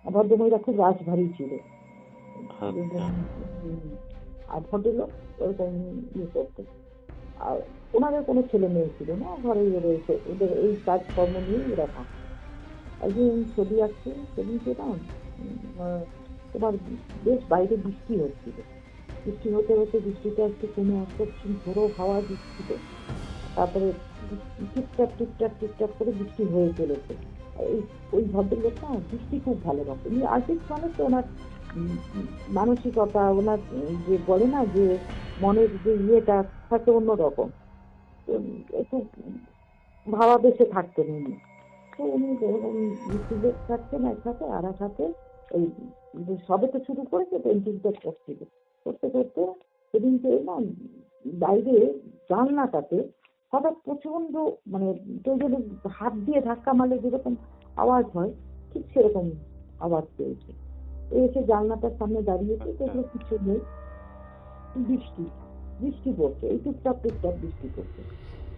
ভদ্রমহিলা খুব রাশভারী ছিল। আচ্ছা। আর ভদ্রলোক ওরকম ইয়ে করতেন। আর ওনাদের কোনো ছেলে মেয়ে ছিল না, ঘরেই রয়েছে, ওদের এই কাজকর্ম নিয়ে ওরা থাকতো। একদিন ছবি আঁকছে, সেদিনকে না তোমার বেশ বাইরে বৃষ্টি হচ্ছিল। বৃষ্টি হতে হতে বৃষ্টিটা একটু কমে আসতে, ঝোড়ো হাওয়া দিচ্ছিল। তারপরে টিপটাপ করে বৃষ্টি হয়ে চলেছে। ওই ভদ্রলোক না বৃষ্টি খুব ভালোবাসে। উনি আর্টিস্ট মানুষ তো, ওনার মানসিকতা, ওনার যে বলে না যে মনের যে ইয়েটা থাকে অন্যরকম, একটু ভাবাবেশে থাকতেন উনি। তো উনি সিগারেট খাচ্ছেন এক হাতে, আর এক হাতে ওই সবে তো শুরু করেছে পেন্টিংটা করছিল। করতে করতে সেদিনকে না বাইরে জানলাটাতে হঠাৎ প্রচন্ড, মানে কেউ যদি হাত দিয়ে ধাক্কা মারলে যেরকম আওয়াজ হয়, ঠিক সেরকম আওয়াজ পেয়েছে। এসে জানলাটার সামনে দাঁড়িয়েছে, দেখলো কিছু নেই, বৃষ্টি বৃষ্টি পড়ছে, এই টুকটাক বৃষ্টি পড়ছে।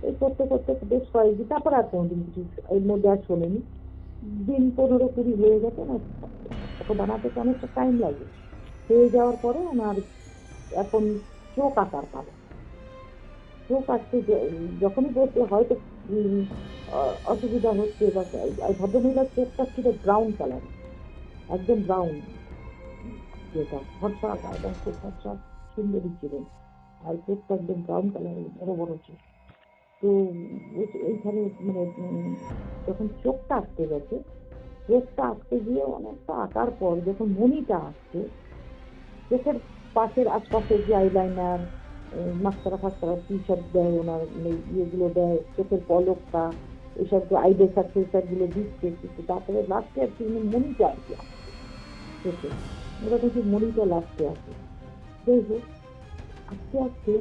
এই করতে করতে বেশ কয়েকদিন, তারপর আর কোনোদিন কিছু এর মধ্যে আর শোনেনি। দিন 15-20 হয়ে গেছে না, ওকে বানাতে তো অনেকটা টাইম লাগে। হয়ে যাওয়ার পরে ওনার এখন চোখ আঁকার পালা। চোখ আঁকতে যখনই বসে, হয়তো অসুবিধা হচ্ছে বা আর ভদ্রমহিলার চোখটা ছিল ব্রাউন কালার, একদম ব্রাউন, যেটা ফর্সা, একদম খুব ফর্সা, সুন্দরী ছিলেন। আর চোখটা একদম ব্রাউন কালারের, বড় বড় চোখ। তো এইখানে মানে যখন চোখটা আঁকতে গেছে, চোখটা আঁকতে গিয়ে অনেকটা আঁকার পর যখন মণিটা আসছে, চোখের পাশের আশপাশের যে আইলাইনার, মাস্কারা ফাস্কারা কি সব দেয় ওনার, ইয়েগুলো দেয়, চোখের পলকটা, এইসব আইডেসার ফেসার গুলো দিচ্ছে, কিন্তু তারপরে লাস্টে আর কি মণিটা আর কি আসছে চোখে। ওরা দেখি মণিটা লাস্টে আসে। যাই হোক, আস্তে আস্তে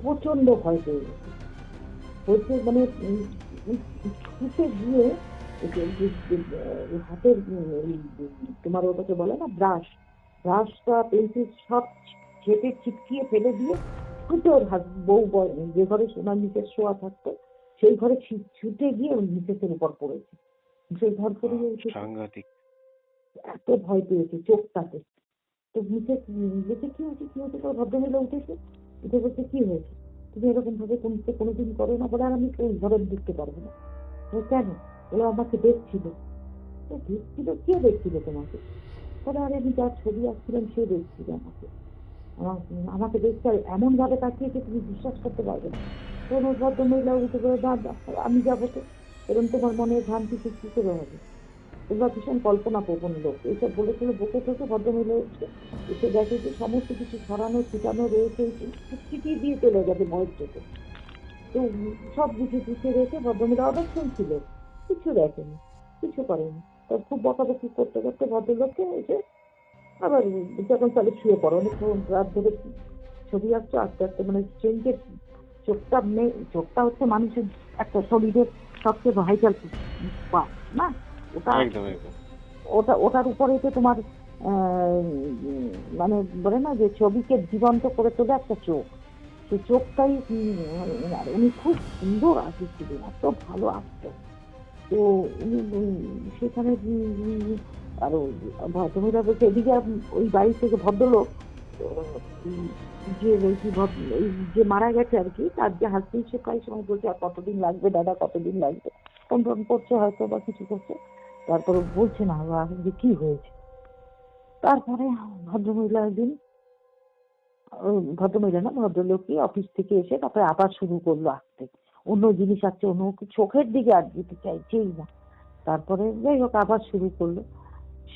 প্রচন্ড ভয় পেয়ে গেছে। হচ্ছে মানে ছুটে গিয়ে হাতের তোমার ওটাকে বলে না ব্রাশ, ব্রাশটা পেন্সিল সব ছেটে ছিটকিয়ে ফেলে দিয়ে ছুটে ওর বউ যে ঘরে সোনার নিচের শোয়া থাকতো সেই ঘরে ছুটে গিয়ে ওই নিচের উপর পড়েছে। সেই ঘর পড়ে সাংঘাতিক। এত ভয় পেয়েছে চোখটাতে। তো নিচে নিচে কি হয়েছে কি হয়েছে, তোর ভদ্রমহিলা উঠেছে, উঠে বলছে কি হয়েছে, তুমি এরকম ভাবে কোনোদিন করো না। বলে আর আমি ওই ঘরে ঢুকতে পারবো না। কেন? বলে আমাকে দেখছিল। দেখছিল? কে দেখছিল তোমাকে? বলে আরে আমি যার ছবি আঁকছিলাম সে দেখছিল আমাকে। আমাকে দেখতে এমন ভাবে তাকিয়েছে তুমি বিশ্বাস করতে পারবে না। কোনো ভদ্রমহিলা উঠে বলে দাদা আমি যাবো তো, এরকম তোমার মনে ভ্রান্তি কি করে হবে? তোমরা ভীষণ কল্পনা প্রবণ লোক, এইসব বলে চলে বকে থেকে ভদ্রমহিলা এসে দেখে যে সমস্ত কিছু ছড়ানো ছিটানো রয়েছে, ছিটিয়ে দিয়ে চলে যাবে ভয়ের চোখে। তো সব কিছু গুছিয়ে রেখে ভদ্রমহিলা অবস্থান ছিল, কিছু দেখেনি, কিছু করেনি। তার খুব বকাবকি করতে করতে ভদ্রলোককে এসে আবার যখন তাহলে শুয়ে পড়ো, অনেক রাত ধরে ছবি আঁকছো, আস্তে আস্তে মানে চেঞ্জের চোখটা চোখটা হচ্ছে মানুষের একটা শরীরের সবচেয়ে ভাইটাল পার্ট না, ওটা ওটার উপরে তো তোমার মানে বলে না যে ছবিকে জীবন্ত করে তোলে একটা চোখ, সেই চোখটাই উনি খুব সুন্দর আর্টিস্ট ছিলেন, এত ভালো আঁকতো। তো উনি সেখানে আরো ভদ্রমহিলা বলছে এদিকে ওই বাড়ি থেকে ভদ্রলোক যে ওই যে মারা গেছে আর কি, তার যে হাজবেন্ড, সে প্রায় সময় বলছে আর কতদিন লাগবে দাদা, কতদিন লাগবে, কনফার্ম করছে হয়তো বা কিছু করছে, তারপরে বলছে না যে কি হয়েছে। তারপরে ভদ্রমহিলা একদিন, ভদ্রমহিলা না ভদ্রলোকই অফিস থেকে এসে তারপরে আবার শুরু করলো আঁকতে, অন্য জিনিস আঁকছে, অন্য চোখের দিকে আর যেতে চাইছেই না। তারপরে যাই হোক আবার শুরু করলো।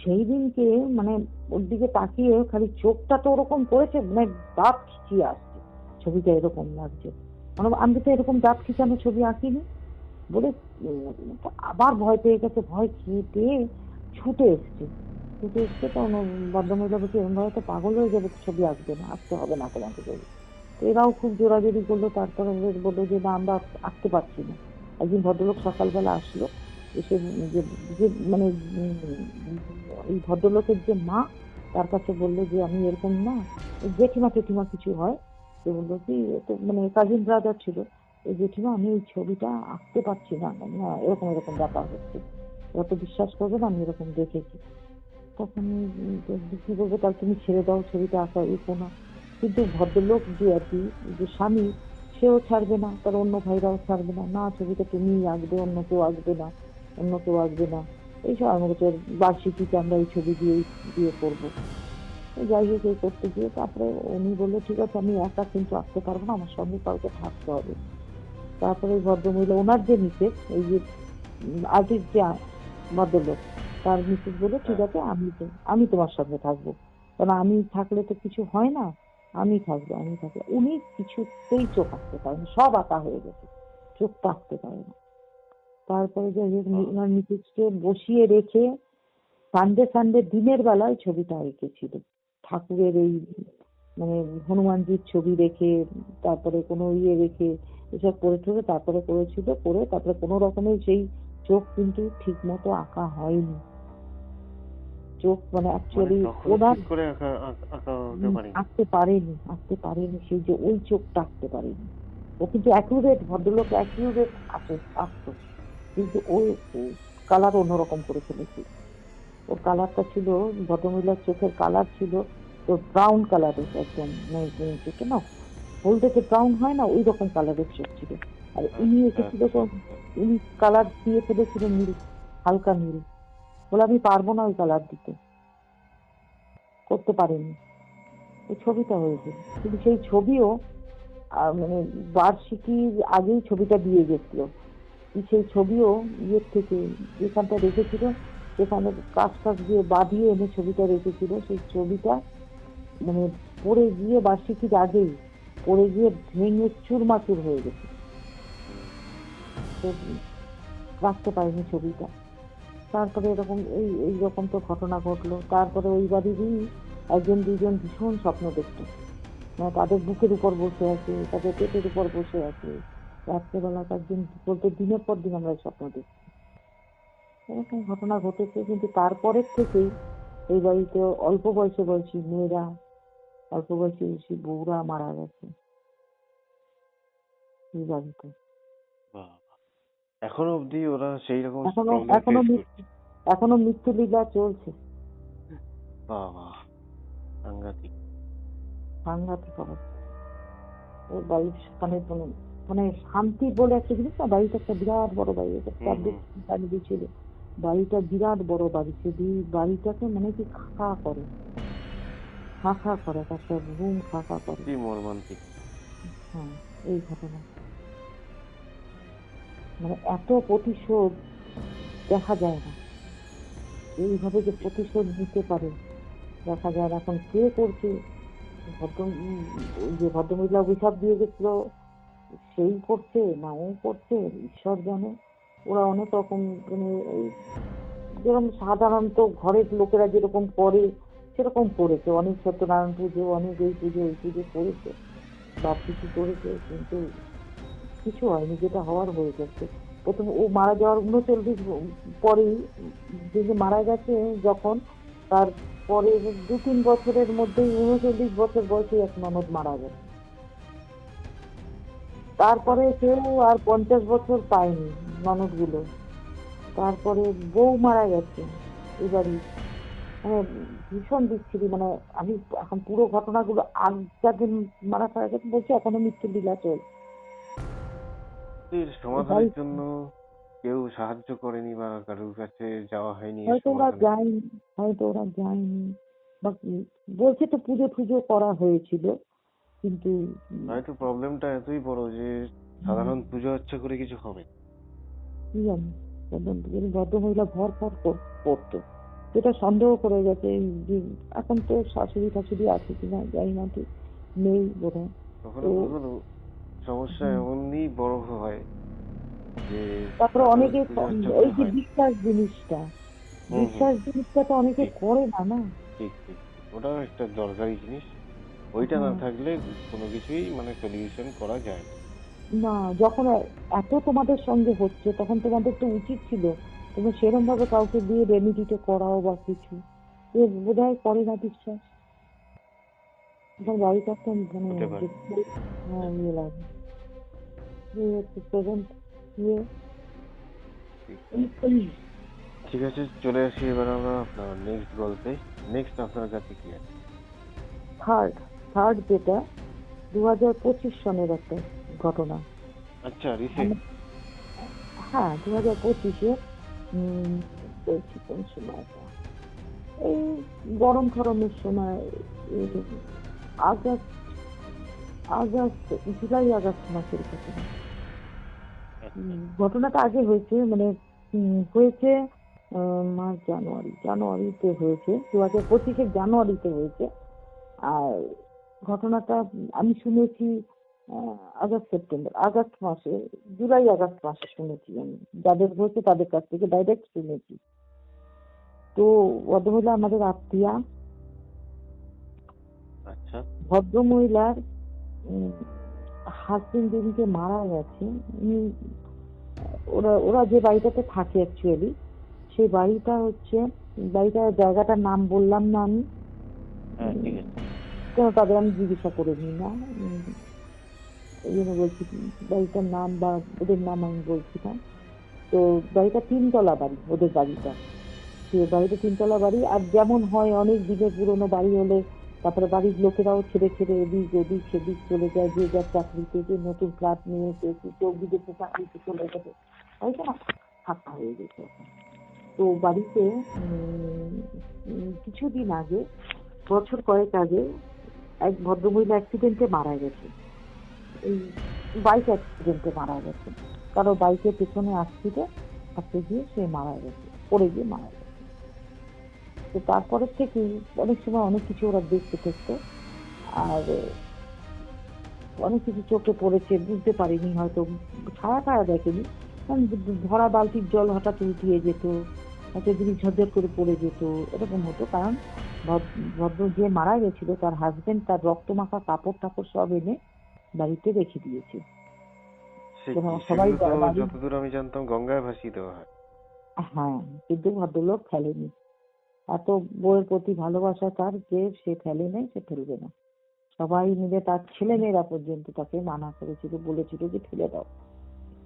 সেই দিনকে মানে ওর দিকে তাকিয়ে খালি চোখটা তো ওরকম করেছে, মানে দাঁত খিচিয়ে আসছে, ছবিটা এরকম লাগছে, মানে আমি তো এরকম দাঁত খিচানো ছবি আঁকিনি। বলে আবার ভয় পেয়ে গেছে, ভয় খেয়ে পেয়ে ছুটে এসছে। ছুটে এসছে তখন ভদ্রমহিলা বলছে এরকম ভাবে তো পাগল হয়ে যাবে, ছবি আঁকবে না, আঁকতে হবে না তোমাকে ছবি। এরাও খুব জোরাজোরি করলো, তারপরে বললো যে না আমরা আঁকতে পারছি না। একদিন ভদ্রলোক সকালবেলা আসলো, এসে যে মানে এই ভদ্রলোকের যে মা, তার কাছে বললো যে আমি এরকম না, জেঠিমা টেঠিমা কিছু হয়, তো বললো কি মানে কাজিন ব্রাদার ছিল, জেঠিমা আমি এই ছবিটা আঁকতে পারছি না, এরকম এরকম ব্যাপার হচ্ছে, অত বিশ্বাস করবে না, আমি এরকম দেখেছি। তখন কি বলবো, তাহলে তুমি ছেড়ে দাও, ছবিটা আঁকা এঁকো না। কিন্তু ভদ্রলোক যে আর কি, যে স্বামী, সেও ছাড়বে না, তার অন্য ভাইরাও ছাড়বে না, না ছবিটা তুমিই আঁকবে, অন্য কেউ আঁকবে না, অন্য কেউ আঁকবে না। এইসব আমার কাছে বার্ষিকীতে আমরা এই ছবি দিয়ে করবো। যাই হোক এই করতে গিয়ে তারপরে উনি বললো ঠিক আছে আমি একা কিন্তু আঁকতে পারবো না, আমার সঙ্গে কাউকে থাকতে হবে। তারপরে ভদ্রমহিলা ওনার যে মিসেস, এই যে আর্টিস্ট যে ভদ্রলোক, তার মিসেস বলে ঠিক আছে আমি তোমার সঙ্গে থাকবো, কারণ আমি থাকলে তো কিছু হয় না, আমি থাকবো। উনি কিছুতেই চোখ আঁকতে পারেন, সব আঁকা হয়ে গেছে, চোখটা আঁকতে পারে না। তারপরে যে ওনার মিসেসকে বসিয়ে রেখে সানডে দিনের বেলায় ছবিটা এঁকেছিল, ঠাকুরের এই মানে হনুমানজির ছবি রেখে, তারপরে কোনো রেখে এসব করে ঠরে তারপরে করেছিল, করে তারপরে কোনো রকমের সেই চোখ কিন্তু ঠিক মতো আঁকা হয়নি। চোখ মানে অ্যাকচুয়ালি ওনার আঁকতে পারেনি সেই যে ওই চোখটা আঁকতে পারেনি। ও কিন্তু অ্যাকুরেট, ভদ্রলোক অ্যাকুরেট আঁকতো, কিন্তু ওই কালার অন্যরকম করে ফেলেছিল। ওর কালারটা ছিল, ভদ্রমহিলার চোখের কালার ছিল তো ব্রাউন কালারের, একদম চোখে না হলদেটে ব্রাউন হয় না, ওই রকম কালারের চোখ ছিল। আর উনি এসেছিল তো, উনি কালার দিয়ে ফেলেছিল নীল, হালকা নীল। বলে আমি পারবো না ওই কালার দিতে, করতে পারিনি। ওই ছবিটা হয়েছে, কিন্তু সেই ছবিও মানে বার্ষিকীর আগেই ছবিটা দিয়ে গেছিল। সেই ছবিও ইয়ের থেকে যেখানটা রেখেছিল সেখানে কাজ টাজ দিয়ে বাঁধিয়ে এনে ছবিটা রেখেছিল। সেই ছবিটা মানে পড়ে গিয়ে বার্ষিকীর আগেই পড়ে গিয়ে ভেঙে চুরমাচুর হয়ে গেছে। তো রাখতে পারিনি ছবিটা। তারপরে এরকম এইরকম তো ঘটনা ঘটলো। তারপরে ওই বাড়িরই একজন দুজন ভীষণ স্বপ্ন দেখতো, মানে তাদের বুকের উপর বসে আছে, তাদের পেটের উপর বসে আছে। রাত্রেবেলা একদিন বলতে দিনের পর দিন আমরা স্বপ্ন দেখছি। এরকম ঘটনা ঘটেছে। কিন্তু তারপরের থেকেই এই বাড়িতে অল্প বয়সী মেয়েরা, অল্প বয়সী বউরা মারা গেছে এই বাড়িতে। বাবা, এখনো অবধি ওরা সেই রকম এখনো প্রবলেম এখনো ফেস মৃত্যু করছে? এখনো মৃত্যু লীলা চলছে। বাবা, সাংঘাতিক। সাংঘাতিক অবস্থা। ওই বাড়ির সেখানে মানে শান্তি বলে একটা জিনিস না, বাড়িটা একটা বিরাট বড় বাড়ি, এটা বাড়ি ছিল। বাড়িটা বিরাট বড় বাড়ি, যদি বাড়িটাকে মানে কি খাঁকা করে, খাঁকা করে, একটা রুম খাঁকা করে। কি মর্মান্তিক। হ্যাঁ, এই ঘটনা। মানে এত প্রতিশোধ দেখা যায় না, এইভাবে যে প্রতিশোধ নিতে পারে দেখা যায় না। এখন কে করছে, ওই যে ভদ্রমহিলা অভিশাপ দিয়ে গেছিল সেই করছে না ও করছে, ঈশ্বর জানে। ওরা অনেক রকম মানে এই যেরকম সাধারণত ঘরের লোকেরা যেরকম করে সেরকম করেছে। অনেক সত্যনারায়ণ পুজো, অনেক এই পুজো ওই পুজো করেছে, বার্ষিকী করেছে, কিন্তু কিছু হয়নি। যেটা হওয়ার হয়ে গেছে। প্রথম ও মারা যাওয়ার 39 পরেই, যে মারা গেছে যখন, তার পরে 2-3 বছরের মধ্যেই 39 বছর বয়সে এক ননদ মারা গেছে। তারপরে কেউ আর 50 বছর পায়নি ননদ গুলো। তারপরে বউ মারা গেছে এবারই, মানে ভীষণ বিচ্ছিরি। মানে আমি এখন পুরো ঘটনাগুলো আগ যাদের মারা ফারা গেছে বলছি, এখনো মৃত্যু লীলা চলছে। এর সমাধানের জন্য কেউ সাহায্য করেনি বা কারোর কাছে যাওয়া হয়নি এর হয়তো ওরা সমাধানে? যায়নি, হয়তো ওরা যায়নি, বা বলছে তো পুজো টুজো করা হয়েছিল, কিন্তু হয়তো প্রবলেমটা এতই বড় যে সাধারণ পুজো আচ্ছা করে কিছু হবে না। কি জানি ভদ্রমহিলা ভর ফর করতো, যেটা সন্দেহ করে গেছে যে এখন তো শাশুড়ি টাশুড়ি আছে কিনা জানি না, ঠিক নেই বোধহয়। কখনো তো কখনো সমস্যা এমনই বড় হয় যে তারপরে সাধারণ অনেকে পুজো আচ্ছা এই করে যে হয় না। বিশ্বাস জিনিসটা, হুম হুম, বিশ্বাস জিনিসটা তো অনেকে ঠিক করে না, না। ঠিক ঠিক ঠিক। ওটাও একটা দরকারি জিনিস। ওইটা না হ্যাঁ, থাকলে কোনো কিছুই মানে সলিউশন করা যায় না। না, যখন এত তোমাদের সঙ্গে হচ্ছে তখন তোমাদের তো উচিত ছিল তুমি সেরকম ভাবে কাউকে দিয়ে রেমিডিটা করাও বা কিছু। এ বোধহয় করে না বিশ্বাস। এখন বাড়িটা একটা মানে হতে পারে। দেখতে, হ্যাঁ, ইয়ে লাগে। এই হচ্ছে প্রেজেন্ট ইয়ে। ঠিক ঠিক আছে, চলে আসি এবার আমরা আপনার নেক্সট গল্পে। নেক্সট আপনার কাছে কি আছে? থার্ড থার্ড যেটা 2025 সনের একটা ঘটনা। আচ্ছা, রিসেন্ট। মানে হ্যাঁ, 2025-এ বলছি কোন সময়টা, এই গরম ঠরমের সময়, এই আগস্ট আগস্ট জুলাই আগস্ট মাসের ঘটনা। আচ্ছা ঘটনাটা আগে হয়েছে, মানে হয়েছে মার্চ জানুয়ারিতে হয়েছে, 2025-এর জানুয়ারিতে হয়েছে। আর ঘটনাটা আমি শুনেছি আগস্ট মাসে, জুলাই আগস্ট মাসে শুনেছি আমি। যাদের হয়েছে তাদের কাছ থেকে ডাইরেক্ট শুনেছি। তো ভদ্রমহিলা আমাদের আত্মীয়া। আচ্ছা। ভদ্রমহিলার হাজবেন্ড যেদিকে মারা গেছে, উনি ওরা ওরা যে বাড়িটাতে থাকে অ্যাকচুয়ালি, সেই বাড়িটা হচ্ছে, বাড়িটার জায়গাটার নাম বললাম না আমি, হ্যাঁ ঠিক আছে। কেন তাদের আমি জিজ্ঞাসা করে নিই না, এই জন্য বলছি বাড়িটার নাম বা ওদের নাম আমি বলছি না। তো বাড়িটা 3 তলা বাড়ি, ওদের বাড়িটা, সে বাড়িটা 3 তলা বাড়ি। আর যেমন হয় অনেক দিনের পুরোনো বাড়ি হলে তারপরে বাড়ির লোকেরাও ছেড়ে ছেড়ে এদিক ওদিক সেদিক চলে যায়, যে যার চাকরিতে, যে নতুন ফ্ল্যাট নিয়েছে, কেউ বিদেশে চাকরিতে চলে গেছে, তাই না, ফাঁকা হয়ে গেছে এখন। তো বাড়িতে কিছুদিন আগে, বছর কয়েক আগে, এক ভদ্রমহিলা অ্যাক্সিডেন্টে মারা গেছে। এই বাইক অ্যাক্সিডেন্টে মারা গেছে, কারো বাইকের পেছনে আসতে গিয়ে সে মারা গেছে, পড়ে গিয়ে মারা গেছে। তো তারপরের থেকে অনেক সময় অনেক কিছু ওরা দেখতে থাকতো, আর অনেক কিছু চোখে পড়েছে, বুঝতে পারিনি, হয়তো ছায়া দেখেনি, ভরা বালতির জল হঠাৎ উঠিয়ে যেত, হয়তো যদি ঝরঝর করে পড়ে যেত, এরকম হতো। কারণ ভদ্র যে মারা গেছিল তার হাজবেন্ড তার রক্ত মাখা কাপড় টাপড় সব এনে বাড়িতে রেখে দিয়েছে। সবাই যতদূর আমি জানতাম গঙ্গায় ভাসিয়ে দেওয়া হয়। হ্যাঁ, কিন্তু ভদ্রলোক ফেলেনি। এত বউয়ের প্রতি ভালোবাসা তার যে সে ফেলে নেই, সে ফেলবে না। সবাই মিলে, তার ছেলে মেয়েরা পর্যন্ত তাকে মানা করেছিল, বলেছিল যে ফেলে দাও।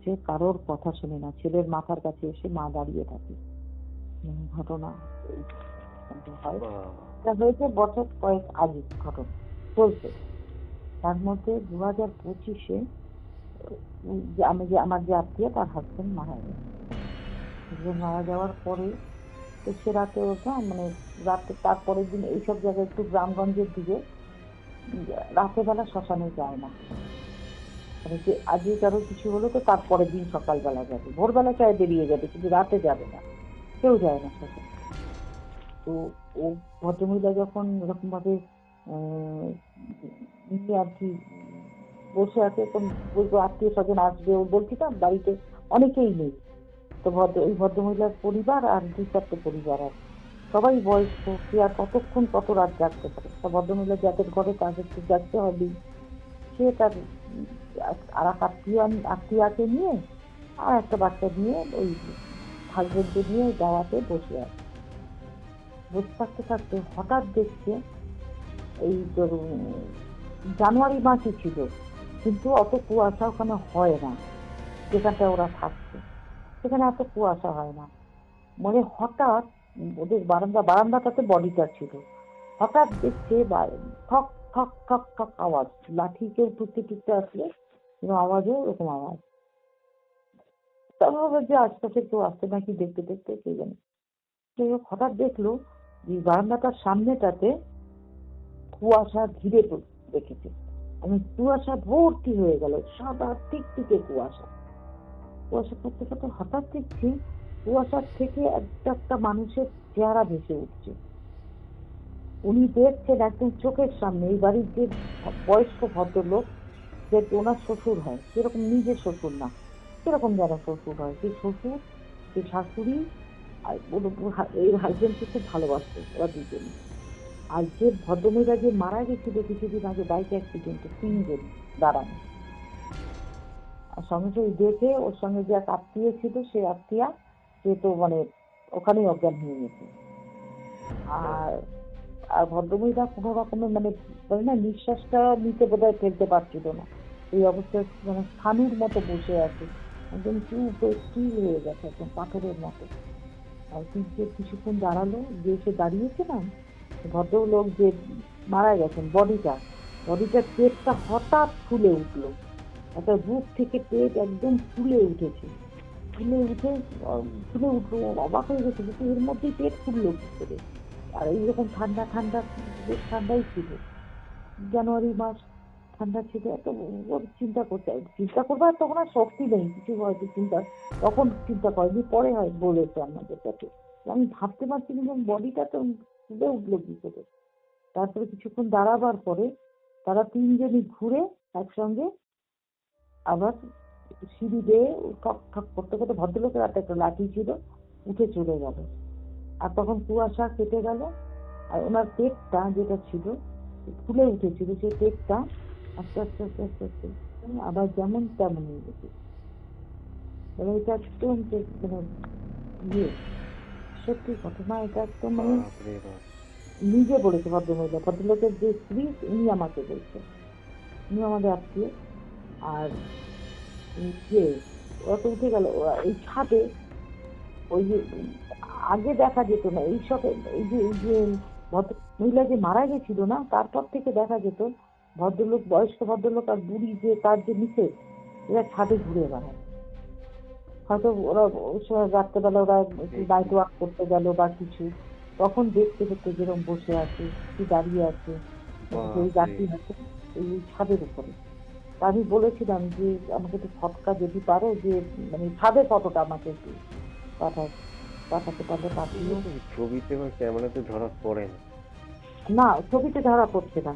সে কারোর কথা শুনে না, ছেলের মাথার কাছে এসে মা দাঁড়িয়ে থাকে। ঘটনা হয়েছে বছর কয়েক আগে, ঘটনা চলছে। তার মধ্যে 2025-এ আমার যে আত্মীয়, তার হাজবেন্ড মারা গেছে। মারা যাওয়ার পরে তো সে রাতে ওঠা, মানে রাতে তারপরের দিন এইসব জায়গায় একটু গ্রামগঞ্জের দিকে রাতের বেলা শ্মশানে যায় না। মানে যে আজকে কারো কিছু হলো তো তারপরের দিন সকালবেলা যাবে, ভোরবেলা চায় বেরিয়ে যাবে, কিন্তু রাতে যাবে না, কেউ যায় না শ্মশানে। তো ও ভদ্রমহিলা যখন এরকম ভাবে আর কি বসে আছে, তখন বলবো আত্মীয় স্বজন আসবে, ও বলছিলাম বাড়িতে অনেকেই নেই। তো ওই ভদ্রমহিলার পরিবার আর 2-4টে পরিবার আছে, সবাই বয়স্ক, কে আর কতক্ষণ কত রাত জাগতে পারে। তা ভদ্রমহিলা যাদের ঘরে তাদের তো জাগতে হবে, সে তার আর এক আত্মীয়াকে নিয়ে আর একটা বাচ্চা নিয়ে ওই হাজবেন্ডকে নিয়ে গাওয়াতে বসে আছে। বসে থাকতে থাকতে হঠাৎ দেখছে, এই জানুয়ারি মাসই ছিল, কিন্তু অত কুয়াশা ওখানে হয় না, যেখানটা ওরা থাকছে সেখানে এত কুয়াশা হয় না। মানে হঠাৎ ওদের বারান্দাটাতে বডিটা ছিল, হঠাৎ দেখছে ঠক ঠক ঠক ঠক আওয়াজ, লাঠি কেউ টুকতে টুকতে আসলে আওয়াজও ওরকম আওয়াজ। তারপর যে আশপাশে কেউ আসছে নাকি দেখতে দেখতে, কে জানে। হঠাৎ দেখলো যে বারান্দাটার সামনেটাতে কুয়াশা ঘিরে রেখেছে, কুয়াশা ভর্তি হয়ে গেল, সাদা টিকটিকে কুয়াশা করতে করতে হঠাৎ দেখছি কুয়াশার থেকে একটা মানুষের চেহারা ভেসে উঠছে। উনি দেখছেন একদম চোখের সামনে, এই বাড়ির যে বয়স্ক ভদ্রলোক, যে ওনার শ্বশুর হয়, সেরকম নিজের শ্বশুর না, সেরকম যারা শ্বশুর হয়, সেই শ্বশুর, সেই শাশুড়ি আর এই হাজবেন্ডকে খুব ভালোবাসতো ওরা দুজনে। আর যে ভদ্রমহিলা যে মারা গেছিল কিছুদিন আগে বাইক অ্যাক্সিডেন্টে, 3 জন দাঁড়ানো। আর সঙ্গে সঙ্গে দেখে ওর সঙ্গে যে এক আত্মীয় ছিল, সেই আত্মীয়া সে তো মানে ওখানেই অজ্ঞান হয়ে গেছে। আর আর ভদ্রমহিলা কোনো রকমের মানে না, নিঃশ্বাসটা নিতে বোধহয় ফেলতে পারছিল না, এই অবস্থায় মানে স্থাণুর মতো বসে আছে, একদম চুপ স্থির হয়ে গেছে, একদম পাথরের মতো। আর কিছুক্ষণ দাঁড়ালো, যে সে দাঁড়িয়েছে না, ভদ্রলোক যে মারা গেছেন, বডিটার পেটটা হঠাৎ ফুলে উঠলো, একটা বুক থেকে পেট একদম ফুলে উঠেছে, ফুলে উঠলো, অবাক হয়ে গেছে, কিন্তু এর মধ্যেই পেট ফুললো কি করে। আর এইরকম ঠান্ডা ঠান্ডা, বেশ ঠান্ডাই ছিল, জানুয়ারি মাস, ঠান্ডা ছিল। এত চিন্তা করবার তখন আর শক্তি নেই কিছু, হয়তো তখন চিন্তা করেনি, পরে হয় বলেছে আমাদের কাছে। আমি ভাবতে পারছি না বডিটা তো ফুলে উঠলো কি করে। তারপরে কিছুক্ষণ দাঁড়াবার পরে তারা 3 জনই ঘুরে একসঙ্গে আবার সিঁড়ি বেয়ে ঠক ঠক করতে করতে, ভদ্রলোকের হাতে একটা লাঠি ছিল, উঠে চলে গেল। আর তখন কুয়াশা কেটে গেল, আর ওনার পেটটা যেটা ছিল ফুলে উঠেছিল, সেই পেটটা আস্তে আস্তে আস্তে আস্তে আস্তে আবার যেমন তেমন হয়ে গেছে। এটা একদম মানে সত্যি ঘটনা, এটা একদম মানে নিজে বলেছে ভদ্রলোকের যে স্ত্রী, উনি আমাকে বলছেন, উনি আমাদের আত্মীয়। আর যে ওরা তো উঠে গেল, এই ছাদে ওই যে আগে দেখা যেত না এইসব, এই যে মহিলা যে মারা গেছিল না, তারপর থেকে দেখা যেত ভদ্রলোক, বয়স্ক ভদ্রলোক আর বুড়ি যে তার যে নিচে, এরা ছাদে ঘুরে বেড়ায়। হয়তো ওরা ওই সময় রাত্রেবেলা ওরা একটু নাইট ওয়াক করতে গেল বা কিছু, তখন দেখতে দেখতে যেরকম বসে আছে, কি দাঁড়িয়ে আছে, যেই বাপরে! গাছটি আছে এই ছাদের উপরে। তা আমি বলেছিলাম যে আমাকে একটু ফটকা যদি পারো, যে মানে ছাদের ফটোটা আমাকে একটু পাঠাতে পারলে এগুলো পাঠিও। তো ছবিতে বা ক্যামেরাতে ধরা পড়ে না। না, ছবিতে ধরা পড়ছে না,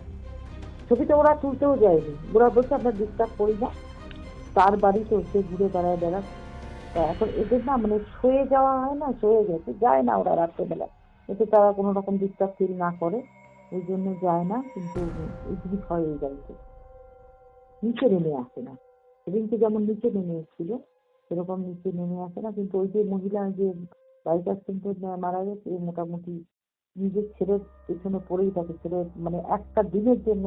ছবিতে ওরা তুলতেও যায়নি, ওরা বলছে আমরা ডিস্টার্ব করি না, তার বাড়িতে সে ঘুরে বেড়ায় বেড়াক। তা এখন এদের না মানে সয়ে যাওয়া হয় না, সয়ে গেছে, যায় না ওরা রাত্রেবেলা, এতে তারা কোনো রকম ডিস্টার্ব ফিল না করে, ওই জন্য যায় না। কিন্তু এই জিনিস হয় এই বাড়িতে, নিচে নেমে আসে না। সেদিনকে যেমন নিচে নেমে এসেছিল, সেরকম নিচে নেমে আসে না। কিন্তু ওই যে মহিলা যে বাইক অ্যাক্সিডেন্টে মারা গেছে, মোটামুটি নিজের ছেলের পেছনে পড়েই থাকে। ছেলে মানে একটা দিনের জন্য,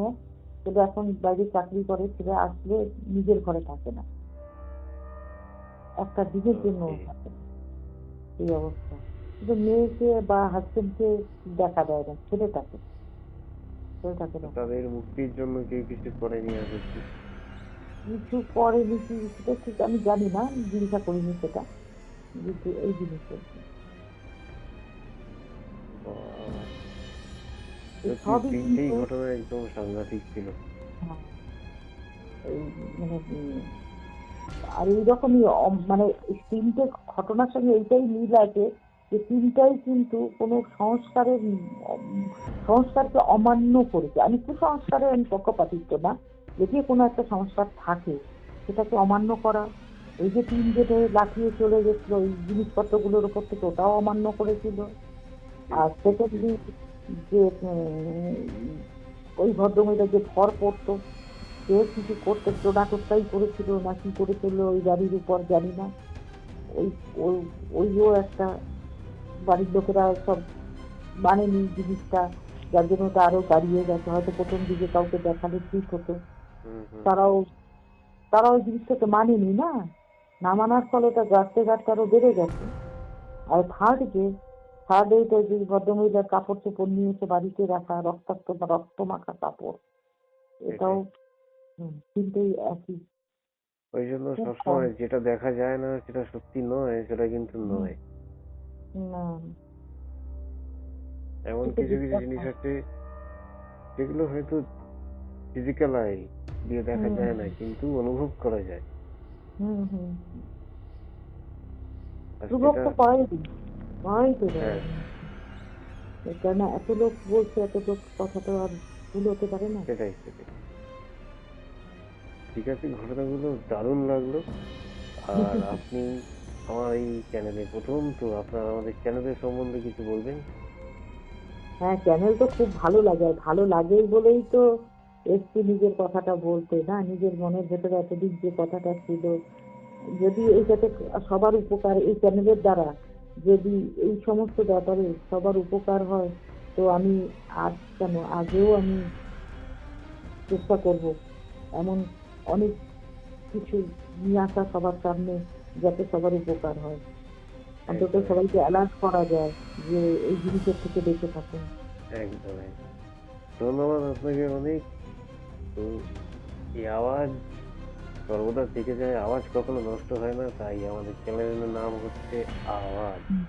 ছেলে এখন বাইরে চাকরি করে, ছেলে আসলে নিজের ঘরে থাকে না, একটা দিনের জন্য ওকে। থাকে না, এই অবস্থা। কিন্তু মেয়েকে বা হাজবেন্ডকে দেখা দেয় না, ছেলেটাকে দেখা তাদের দেয়। মুক্তির জন্য কেউ কিছু করেনি আজ অব্দি? কিছু করেনি কি সেটা ঠিক আমি জানি না, জিজ্ঞাসা করিনি সেটা, কিন্তু এই জিনিস হচ্ছে। বাহ! এই সত্যি সবই তিনটেই কিন্তু ঘটনা একদম সাংঘাতিক ছিল। হ্যাঁ, এই মানে আর এইরকমই মানে এই তিনটে ঘটনার সঙ্গে এইটাই মিল আছে যে তিনটাই কিন্তু কোনো সংস্কারকে অমান্য করেছে। আমি কুসংস্কারের আমি পক্ষপাতিত্ব না, যদি কোনো একটা সংস্কার থাকে সেটাকে অমান্য করা। ওই যে তিন যেটা লাফিয়ে চলে গেছিল ওই জিনিসপত্রগুলোর উপর থেকে, ওটাও অমান্য করেছিল। ঠিক, আর ঠিক, ঠিক। সেকেন্ডলি যে ওই ভদ্রমহিলা যে ভর পড়তো, সে কিছু করতে টোটাটোটাই করেছিল না কি করেছিল ওই গাড়ির উপর জানি না। ওই ওই- ওইও একটা বাড়ির লোকেরা সব মানেনি জিনিসটা, যার জন্য ওটা আরো দাঁড়িয়ে গেছে। হয়তো প্রথম দিকে কাউকে দেখালে ঠিক হতো, হুম, হুম, হুম। তারাও তারাও ওই জিনিসটাকে মানেনি না, না মানার ফলে ওটা গাছতে গাছতে আরো বেড়ে গেছে। আর থার্ড এইটা যে ভদ্রমহিলার কাপড় চোপড় নিয়ে এসে বাড়িতে রাখা, রক্তাক্ত বা রক্ত মাখা কাপড়, এটাও সেটাই। তিনটেই একই। ওই জন্য খুব কম। সবসময় যেটা দেখা যায় না সেটা সত্যি নয়, সেটা কিন্তু হুম, নয়। না, এমন চোখে কিছু কিছু বিশ্বাস জিনিস হয়। আছে যেগুলো হয়তো ফিজিক্যাল আই দিয়ে দেখা হুম, যায় না, কিন্তু অনুভব করা যায়। হুম, হুম, আর অনুভব সেটা তো করাই তো যায়। হ্যাঁ, কেন এত লোক বলছে, এত লোক কথা তো আর ভুল হতে পারে না। সেটাই, সেটাই। ঠিক আছে, ঘটনাগুলো দারুণ লাগলো। আর আপনি আমার এই চ্যানেলে প্রথম, তো আপনার আমাদের চ্যানেলের সম্বন্ধে কিছু বলবেন? হ্যাঁ, চ্যানেল তো খুব ভালো লাগে, আর ভালো লাগেই বলেই তো এসছি নিজের কথাটা বলতে, না নিজের মনের ভেতরে এতদিন যে কথাটা ছিল, যদি এইটাতে সবার উপকার এই চ্যানেলের দ্বারা, যদি এই সমস্ত ব্যাপারে সবার উপকার হয়, তো আমি আজ কেন আগেও আমি চেষ্টা করব এমন অনেক কিছু নিয়ে আসা সবার সামনে, যাতে সবার উপকার হয়, অন্তত একদম, সবাইকে একদম, অ্যালার্ট করা যায় যে এই জিনিসের থেকে বেঁচে থাকুন। একদম, একদম। ধন্যবাদ আপনাকে অনেক। তো এই আওয়াজ সর্বদা থেকে যায়, আওয়াজ কখনো নষ্ট হয় না, তাই আমাদের চ্যানেলের নাম হচ্ছে আওয়াজ। হুম,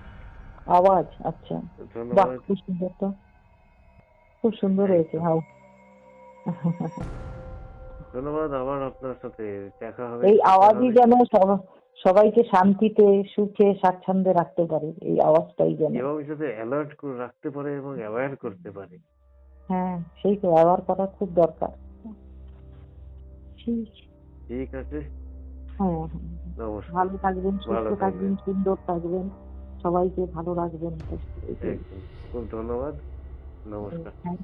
আওয়াজ, আচ্ছা। তো বাহ, ধন্যবাদ। খুব সুন্দর তো, খুব সুন্দর হয়েছে, একদম। হাও। ধন্যবাদ, আবার আপনার সাথে দেখা হবে, এই কথা আওয়াজই হবে। যেন সবাইকে শান্তিতে সুখে স্বাচ্ছন্দ্যে রাখতে পারে, এই আওয়াজটাই যেন। এবং যাতে অ্যালার্ট করে রাখতে পারে এবং অ্যাওয়্যার করতে পারে। হ্যাঁ, সেই তো ব্যবহার করা খুব দরকার। ঠিক। ঠিক আছে। হ্যাঁ, হ্যাঁ। নমস্কার। ভালো থাকবেন, সুস্থ ভালো থাকবেন, থাকবেন। সুন্দর থাকবেন, সবাইকে ভালো রাখবেন, এটাই। একদম। খুব ধন্যবাদ। নমস্কার। থ্যাংক